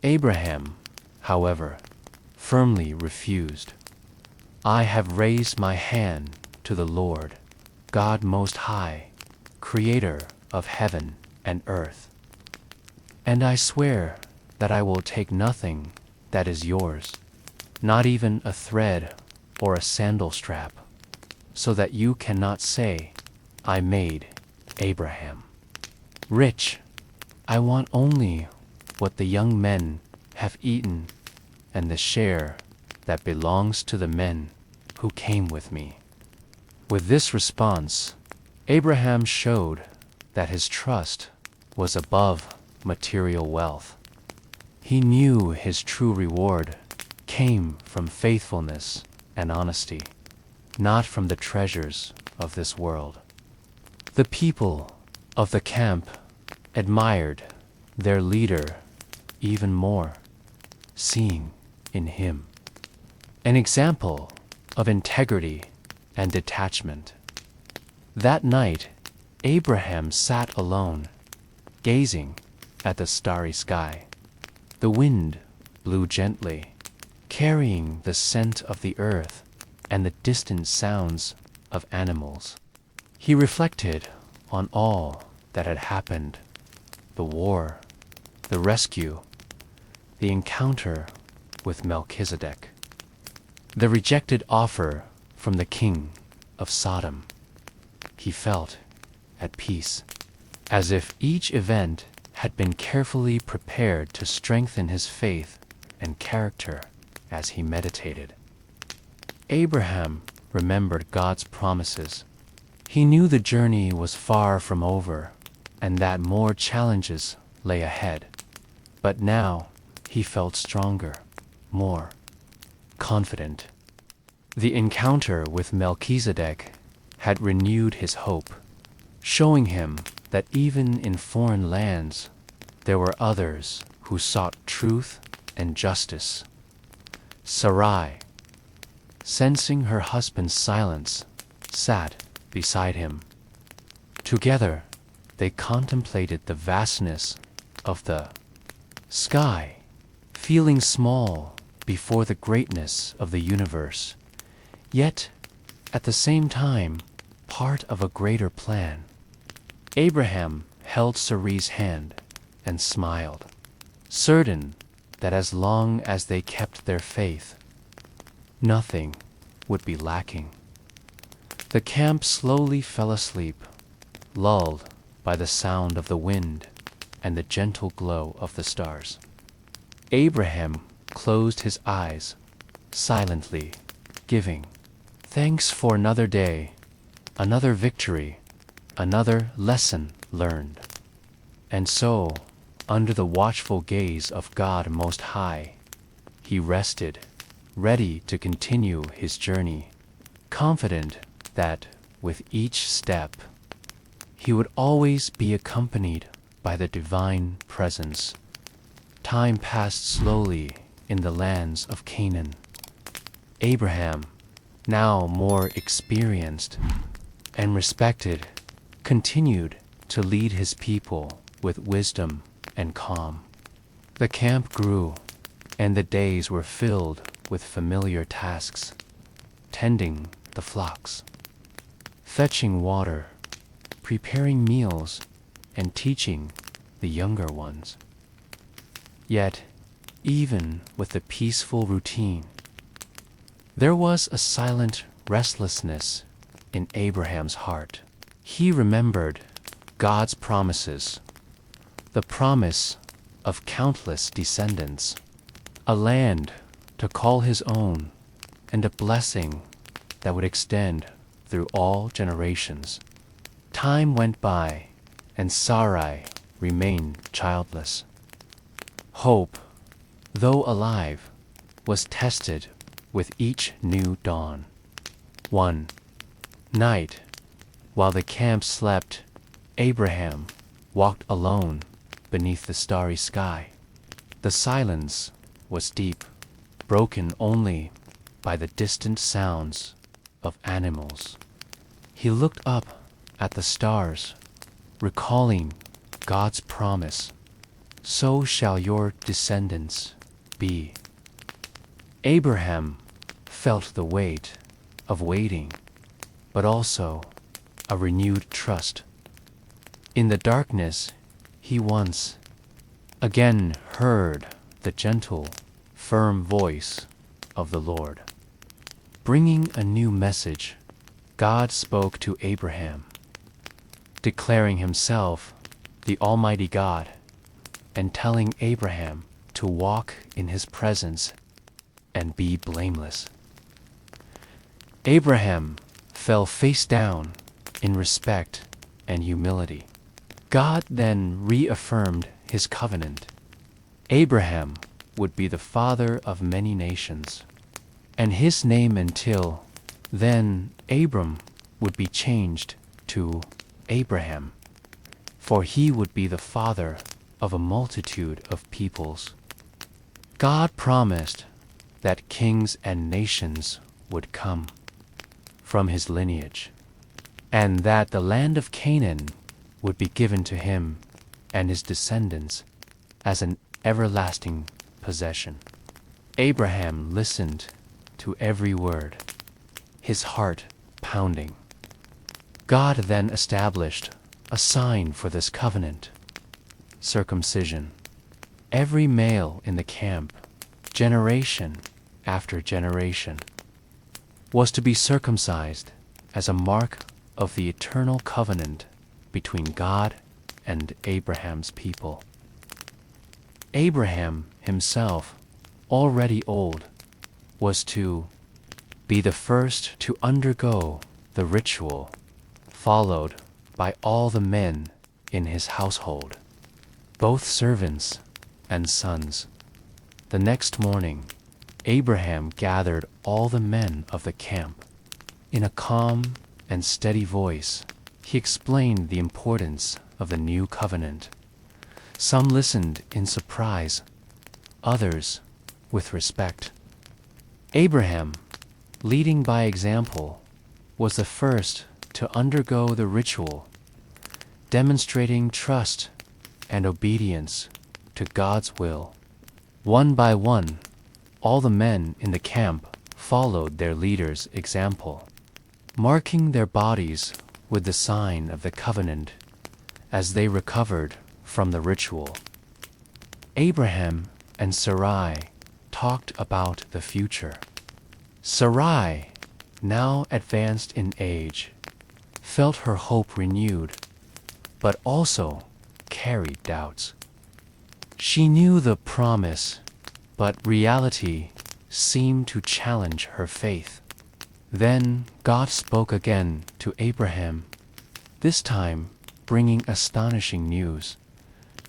Abraham, however, firmly refused. "I have raised my hand to the Lord, God Most High, Creator of heaven and earth, and I swear that I will take nothing that is yours, not even a thread or a sandal strap, so that you cannot say, 'I made Abraham rich.' I want only what the young men have eaten and the share that belongs to the men who came with me." With this response, Abraham showed that his trust was above material wealth. He knew his true reward came from faithfulness and honesty, not from the treasures of this world. The people of the camp admired their leader even more, seeing in him an example of integrity and detachment. That night, Abraham sat alone, gazing at the starry sky. The wind blew gently, carrying the scent of the earth and the distant sounds of animals. He reflected on all that had happened: the war, the rescue, the encounter with Melchizedek, the rejected offer from the king of Sodom. He felt at peace, as if each event had been carefully prepared to strengthen his faith and character as he meditated. Abraham remembered God's promises. He knew the journey was far from over and that more challenges lay ahead. But now he felt stronger, more confident. The encounter with Melchizedek had renewed his hope, showing him that even in foreign lands there were others who sought truth and justice. Sarai, sensing her husband's silence, sat beside him. Together they contemplated the vastness of the sky, feeling small before the greatness of the universe, yet at the same time part of a greater plan. Abraham held Sarai's hand and smiled, certain that as long as they kept their faith, nothing would be lacking. The camp slowly fell asleep, lulled by the sound of the wind and the gentle glow of the stars. Abraham closed his eyes, silently giving thanks for another day, another victory, another lesson learned. And so, under the watchful gaze of God Most High, he rested, ready to continue his journey, confident that with each step he would always be accompanied by the divine presence. Time passed slowly in the lands of Canaan. Abraham, now more experienced and respected, continued to lead his people with wisdom and calm. The camp grew, and the days were filled with familiar tasks, tending the flocks, fetching water, preparing meals, and teaching the younger ones. Yet, even with the peaceful routine, there was a silent restlessness in Abraham's heart. He remembered God's promises, the promise of countless descendants, a land to call his own, and a blessing that would extend through all generations. Time went by, and Sarai remained childless. Hope, though alive, was tested with each new dawn. One night, while the camp slept, Abraham walked alone beneath the starry sky. The silence was deep, broken only by the distant sounds of animals. He looked up at the stars, recalling God's promise, "So shall your descendants be." Abraham felt the weight of waiting, but also a renewed trust. In the darkness, he once again heard the gentle, firm voice of the Lord. Bringing a new message, God spoke to Abraham, declaring himself the Almighty God and telling Abraham to walk in his presence and be blameless. Abraham fell face down in respect and humility. God then reaffirmed his covenant. Abraham would be the father of many nations, and his name until then, Abram, would be changed to Abraham, for he would be the father of a multitude of peoples. God promised that kings and nations would come from his lineage, and that the land of Canaan would be given to him and his descendants as an everlasting possession. Abraham listened to every word, his heart pounding. God then established a sign for this covenant: circumcision. Every male in the camp, generation after generation, was to be circumcised as a mark of the eternal covenant between God and Abraham's people. Abraham himself, already old, was to be the first to undergo the ritual, followed by all the men in his household, both servants and sons. The next morning, Abraham gathered all the men of the camp. In a calm and steady voice, he explained the importance of the new covenant. Some listened in surprise, others with respect. Abraham, leading by example, was the first to undergo the ritual, demonstrating trust and obedience to God's will. One by one, all the men in the camp followed their leader's example, marking their bodies with the sign of the covenant as they recovered from the ritual. Abraham and Sarai talked about the future. Sarai, now advanced in age, felt her hope renewed, but also carried doubts. She knew the promise, but reality seemed to challenge her faith. Then God spoke again to Abraham, this time bringing astonishing news.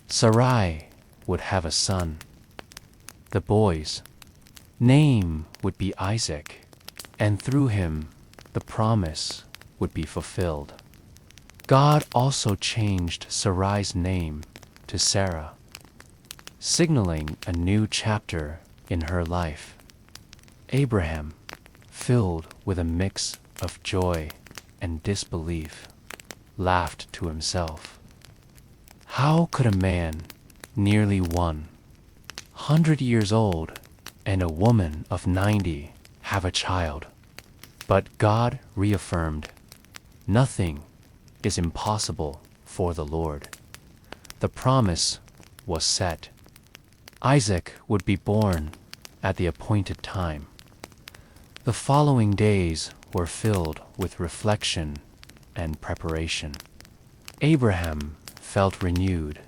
Sarai would have a son. The boy's name would be Isaac, and through him the promise would be fulfilled. God also changed Sarai's name to Sarah, signaling a new chapter in her life. Abraham, filled with a mix of joy and disbelief, laughed to himself. How could a man nearly 100 years old and a woman of 90 have a child? But God reaffirmed, nothing is impossible for the Lord. The promise was set. Isaac would be born at the appointed time. The following days were filled with reflection and preparation. Abraham felt renewed,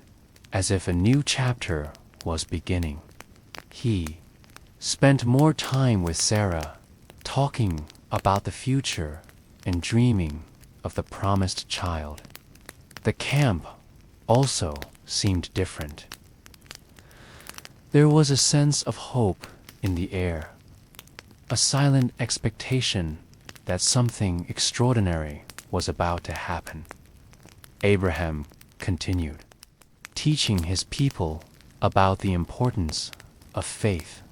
as if a new chapter was beginning. He spent more time with Sarah, talking about the future and dreaming of the promised child. The camp also seemed different. There was a sense of hope in the air, a silent expectation that something extraordinary was about to happen. Abraham continued, teaching his people about the importance of faith,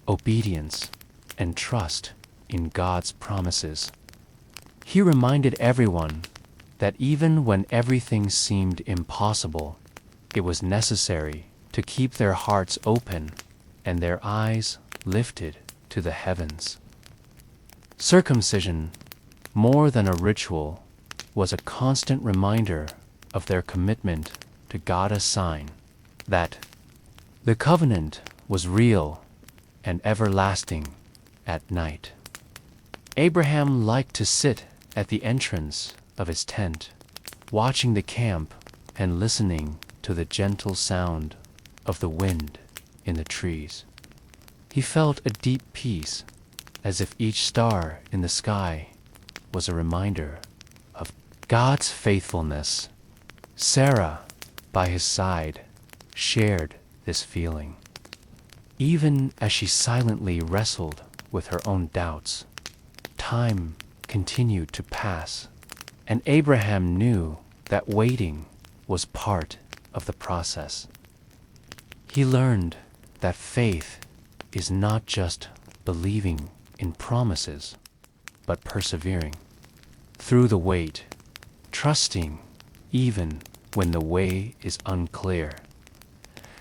obedience, and trust in God's promises. He reminded everyone that even when everything seemed impossible, it was necessary to keep their hearts open and their eyes lifted to the heavens. Circumcision, more than a ritual, was a constant reminder of their commitment to God, a sign that the covenant was real and everlasting at night. Abraham liked to sit at the entrance of his tent, watching the camp and listening to the gentle sound of the wind in the trees. He felt a deep peace, as if each star in the sky was a reminder of God's faithfulness. Sarah, by his side, shared this feeling. Even as she silently wrestled with her own doubts, time continued to pass, and Abraham knew that waiting was part of the process. He learned that faith is not just believing in promises, but persevering through the wait, trusting even when the way is unclear,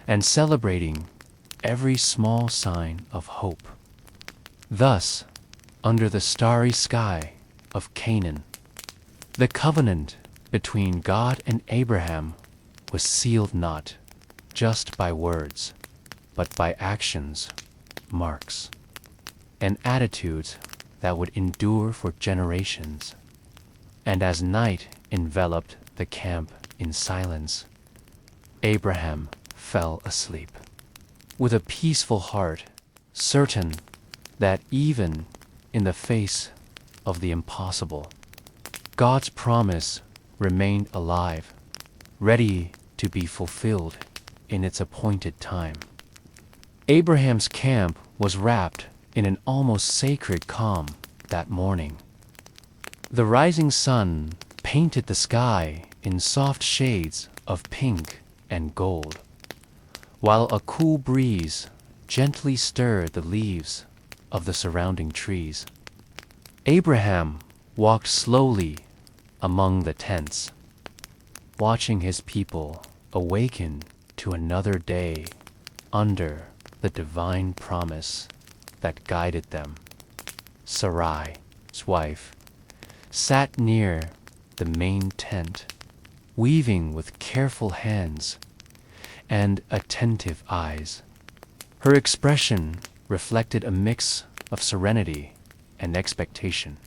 and celebrating every small sign of hope. Thus, under the starry sky of Canaan, the covenant between God and Abraham was sealed not just by words, but by actions, marks, and attitudes that would endure for generations. And as night enveloped the camp in silence, Abraham fell asleep, with a peaceful heart, certain that even in the face of the impossible, God's promise remained alive, ready to be fulfilled in its appointed time. Abraham's camp was wrapped in an almost sacred calm that morning. The rising sun painted the sky in soft shades of pink and gold, while a cool breeze gently stirred the leaves of the surrounding trees. Abraham walked slowly among the tents, watching his people awaken to another day under the divine promise that guided them. Sarai, his wife, sat near the main tent, weaving with careful hands and attentive eyes. Her expression reflected a mix of serenity and expectation.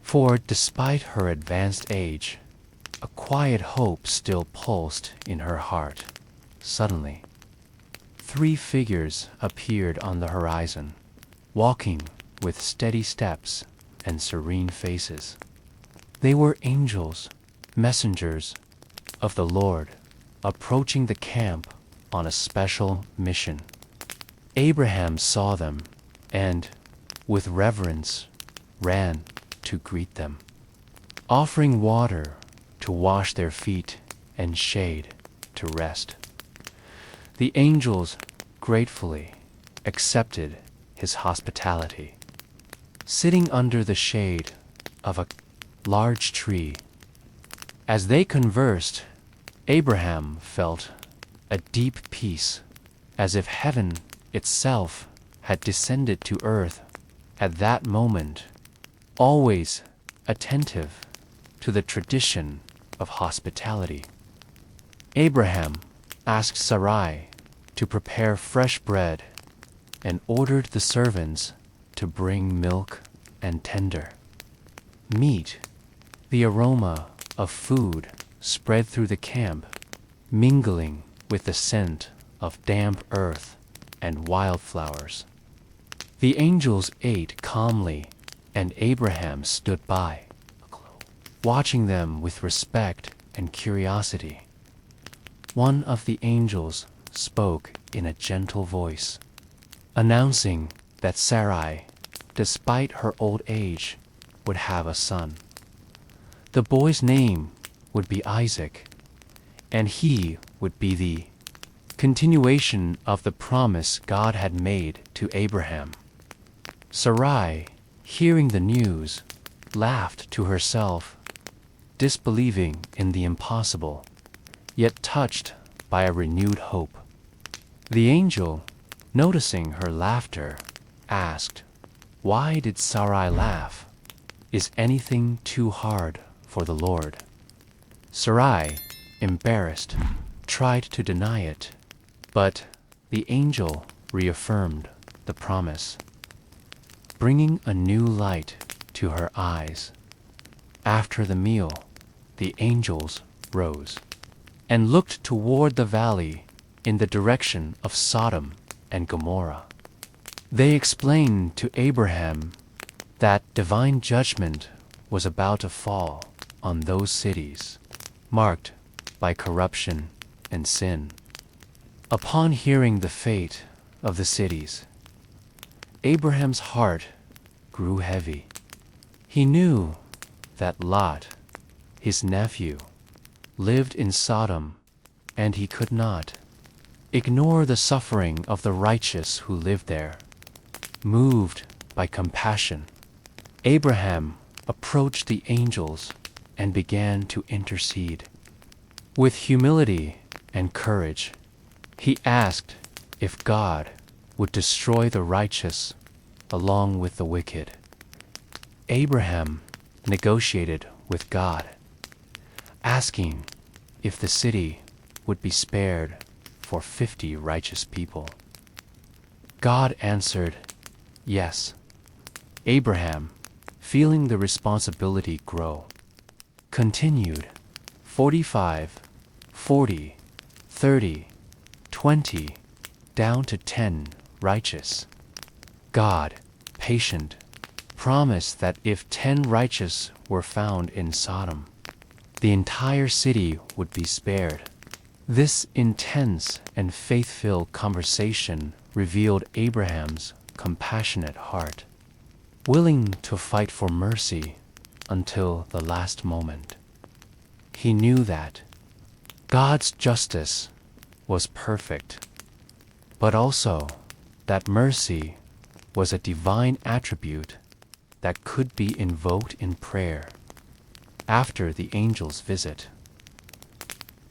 For despite her advanced age, a quiet hope still pulsed in her heart. Suddenly, 3 figures appeared on the horizon, walking with steady steps and serene faces. They were angels, messengers of the Lord, approaching the camp on a special mission. Abraham saw them and, with reverence, ran to greet them, offering water to wash their feet and shade to rest. The angels gratefully accepted his hospitality. Sitting under the shade of a large tree, as they conversed, Abraham felt a deep peace, as if heaven itself had descended to earth at that moment, always attentive to the tradition of hospitality. Abraham asked Sarai to prepare fresh bread and ordered the servants to bring milk and tender meat. The aroma of food spread through the camp, mingling with the scent of damp earth and wildflowers. The angels ate calmly, and Abraham stood by, watching them with respect and curiosity. One of the angels spoke in a gentle voice, announcing that Sarai, despite her old age, would have a son. The boy's name would be Isaac, and he would be the continuation of the promise God had made to Abraham. Sarai, hearing the news, laughed to herself, disbelieving in the impossible, yet touched by a renewed hope. The angel, noticing her laughter, asked, "Why did Sarai laugh? Is anything too hard for the Lord?" Sarai, embarrassed, tried to deny it, but the angel reaffirmed the promise, bringing a new light to her eyes. After the meal, the angels rose and looked toward the valley in the direction of Sodom and Gomorrah. They explained to Abraham that divine judgment was about to fall on those cities, marked by corruption and sin. Upon hearing the fate of the cities, Abraham's heart grew heavy. He knew that Lot, his nephew, lived in Sodom, and he could not ignore the suffering of the righteous who lived there. Moved by compassion, Abraham approached the angels and began to intercede. With humility and courage, he asked if God would destroy the righteous along with the wicked. Abraham negotiated with God, asking if the city would be spared for 50 righteous people. God answered, yes. Abraham, feeling the responsibility grow, continued 45, 40, 30, 20, down to 10 righteous. God, patient, promised that if 10 righteous were found in Sodom, the entire city would be spared. This intense and faith-filled conversation revealed Abraham's compassionate heart, willing to fight for mercy until the last moment. He knew that God's justice was perfect, but also that mercy was a divine attribute that could be invoked in prayer after the angel's visit.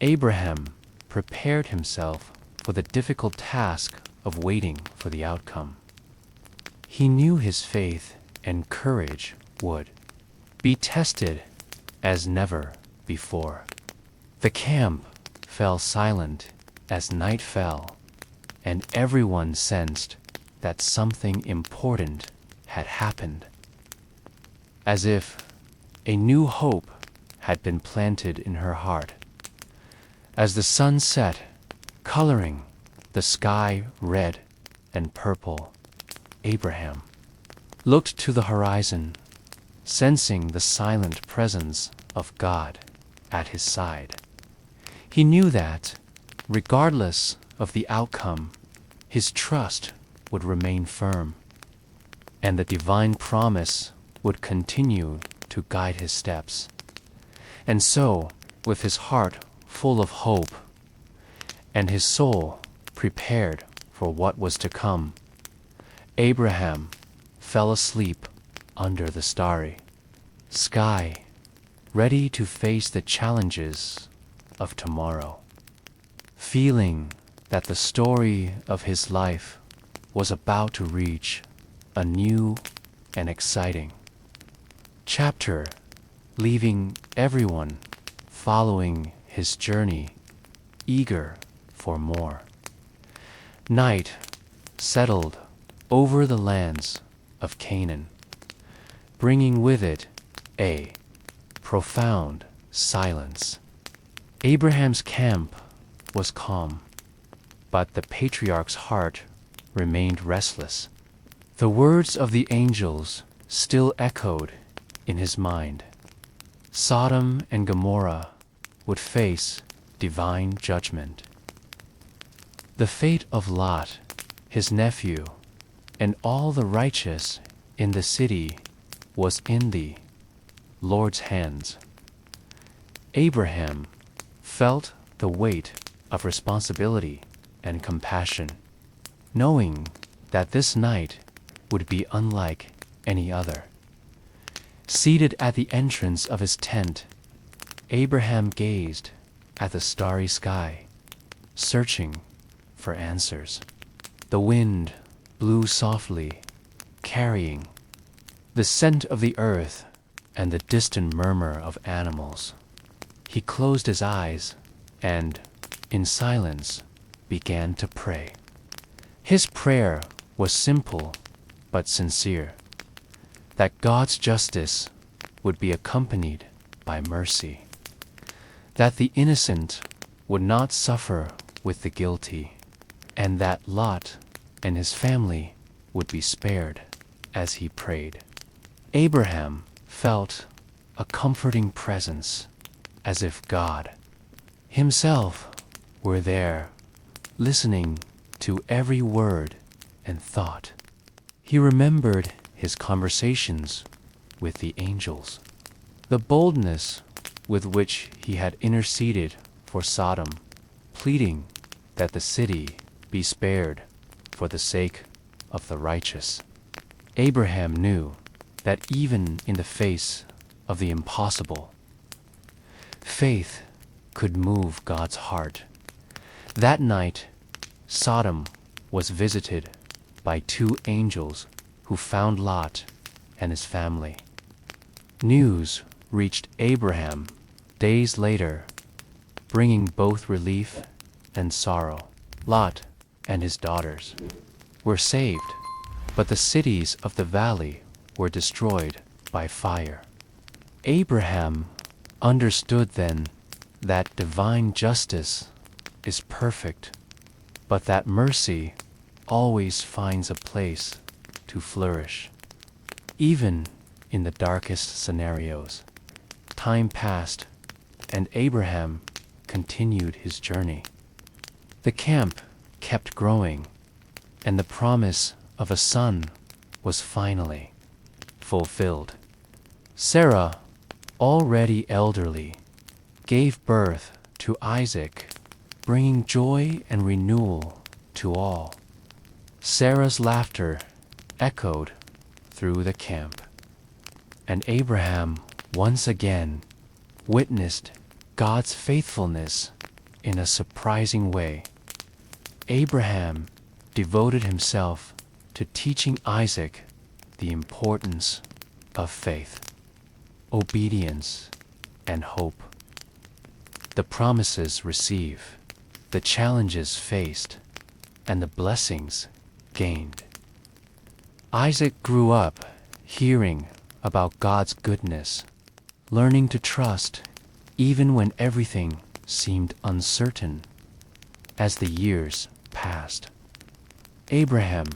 Abraham prepared himself for the difficult task of waiting for the outcome. He knew his faith and courage would be tested as never before. The camp fell silent as night fell, and everyone sensed that something important had happened, as if a new hope had been planted in her heart. As the sun set, coloring the sky red and purple, Abraham looked to the horizon, sensing the silent presence of God at his side. He knew that, regardless of the outcome, his trust would remain firm, and the divine promise would continue to guide his steps. And so, with his heart full of hope, and his soul prepared for what was to come, Abraham fell asleep under the starry sky, ready to face the challenges of tomorrow, feeling that the story of his life was about to reach a new and exciting chapter, leaving everyone following his journey, eager for more. Night settled over the lands of Canaan, bringing with it a profound silence. Abraham's camp was calm, but the patriarch's heart remained restless. The words of the angels still echoed in his mind. Sodom and Gomorrah would face divine judgment. The fate of Lot, his nephew, and all the righteous in the city was in the Lord's hands. Abraham felt the weight of responsibility and compassion, knowing that this night would be unlike any other. Seated at the entrance of his tent, Abraham gazed at the starry sky, searching for answers. The wind blew softly, carrying the scent of the earth and the distant murmur of animals. He closed his eyes and, in silence, began to pray. His prayer was simple but sincere, that God's justice would be accompanied by mercy, that the innocent would not suffer with the guilty, and that Lot and his family would be spared as he prayed. Abraham felt a comforting presence, as if God himself were there, listening to every word and thought. He remembered his conversations with the angels, the boldness with which he had interceded for Sodom, pleading that the city be spared for the sake of the righteous. Abraham knew that even in the face of the impossible, faith could move God's heart. That night, Sodom was visited by 2 angels who found Lot and his family. News reached Abraham days later, bringing both relief and sorrow. Lot and his daughters were saved, but the cities of the valley were destroyed by fire. Abraham understood then that divine justice is perfect, but that mercy always finds a place to flourish. Even in the darkest scenarios, time passed and Abraham continued his journey. The camp kept growing, and the promise of a son was finally fulfilled. Sarah, already elderly, gave birth to Isaac, bringing joy and renewal to all. Sarah's laughter echoed through the camp, and Abraham once again witnessed God's faithfulness in a surprising way. Abraham devoted himself to teaching Isaac the importance of faith, obedience, and hope. The promises received, the challenges faced, and the blessings gained. Isaac grew up hearing about God's goodness, learning to trust even when everything seemed uncertain. As the years passed, Abraham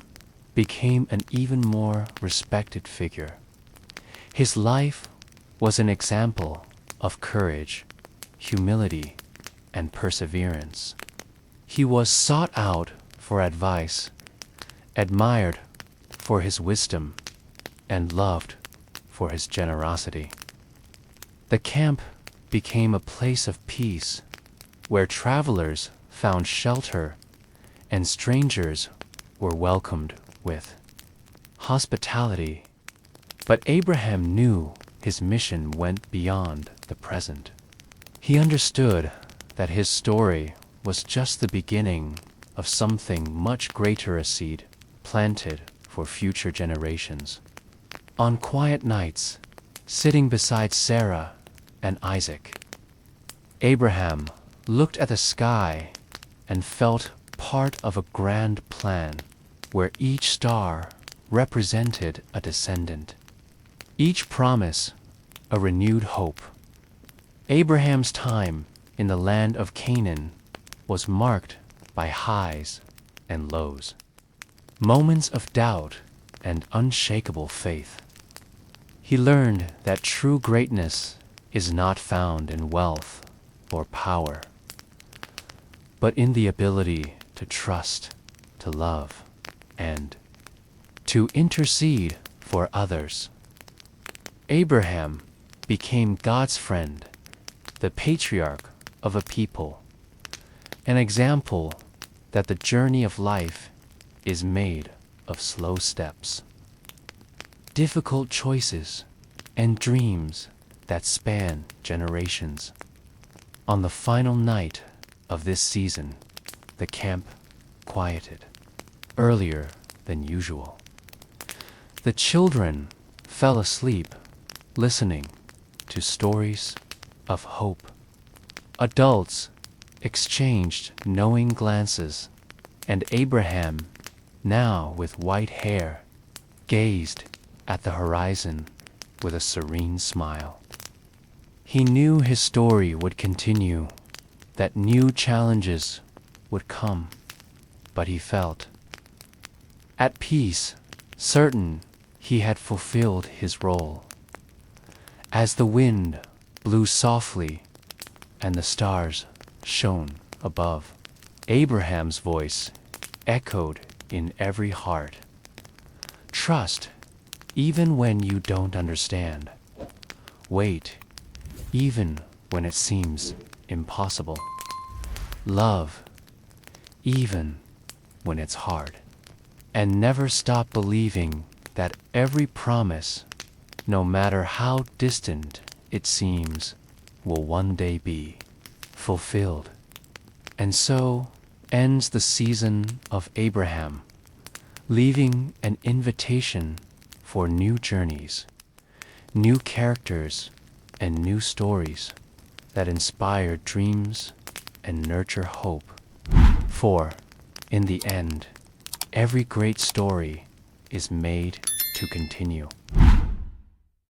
became an even more respected figure. His life was an example of courage, humility, and perseverance. He was sought out for advice, admired for his wisdom, and loved for his generosity. The camp became a place of peace, where travelers found shelter and strangers were welcomed with hospitality. But Abraham knew his mission went beyond the present. He understood that his story was just the beginning of something much greater, a seed planted for future generations. On quiet nights, sitting beside Sarah and Isaac, Abraham looked at the sky and felt part of a grand plan where each star represented a descendant, each promise a renewed hope. Abraham's time in the land of Canaan was marked by highs and lows, moments of doubt and unshakable faith. He learned that true greatness is not found in wealth or power, but in the ability to trust, to love, and to intercede for others. Abraham became God's friend, the patriarch of a people, an example that the journey of life is made of slow steps, difficult choices, and dreams that span generations. On the final night of this season, the camp quieted earlier than usual. The children fell asleep listening to stories of hope. Adults exchanged knowing glances, and Abraham, now with white hair, gazed at the horizon with a serene smile. He knew his story would continue, that new challenges would come, but he felt at peace, certain he had fulfilled his role. As the wind blew softly and the stars shone above, Abraham's voice echoed in every heart. Trust even when you don't understand. Wait even when it seems impossible. Love even when it's hard. And never stop believing that every promise, no matter how distant it seems, will one day be fulfilled. And so ends the season of Abraham, leaving an invitation for new journeys, new characters, and new stories that inspire dreams and nurture hope. For, in the end, every great story is made to continue.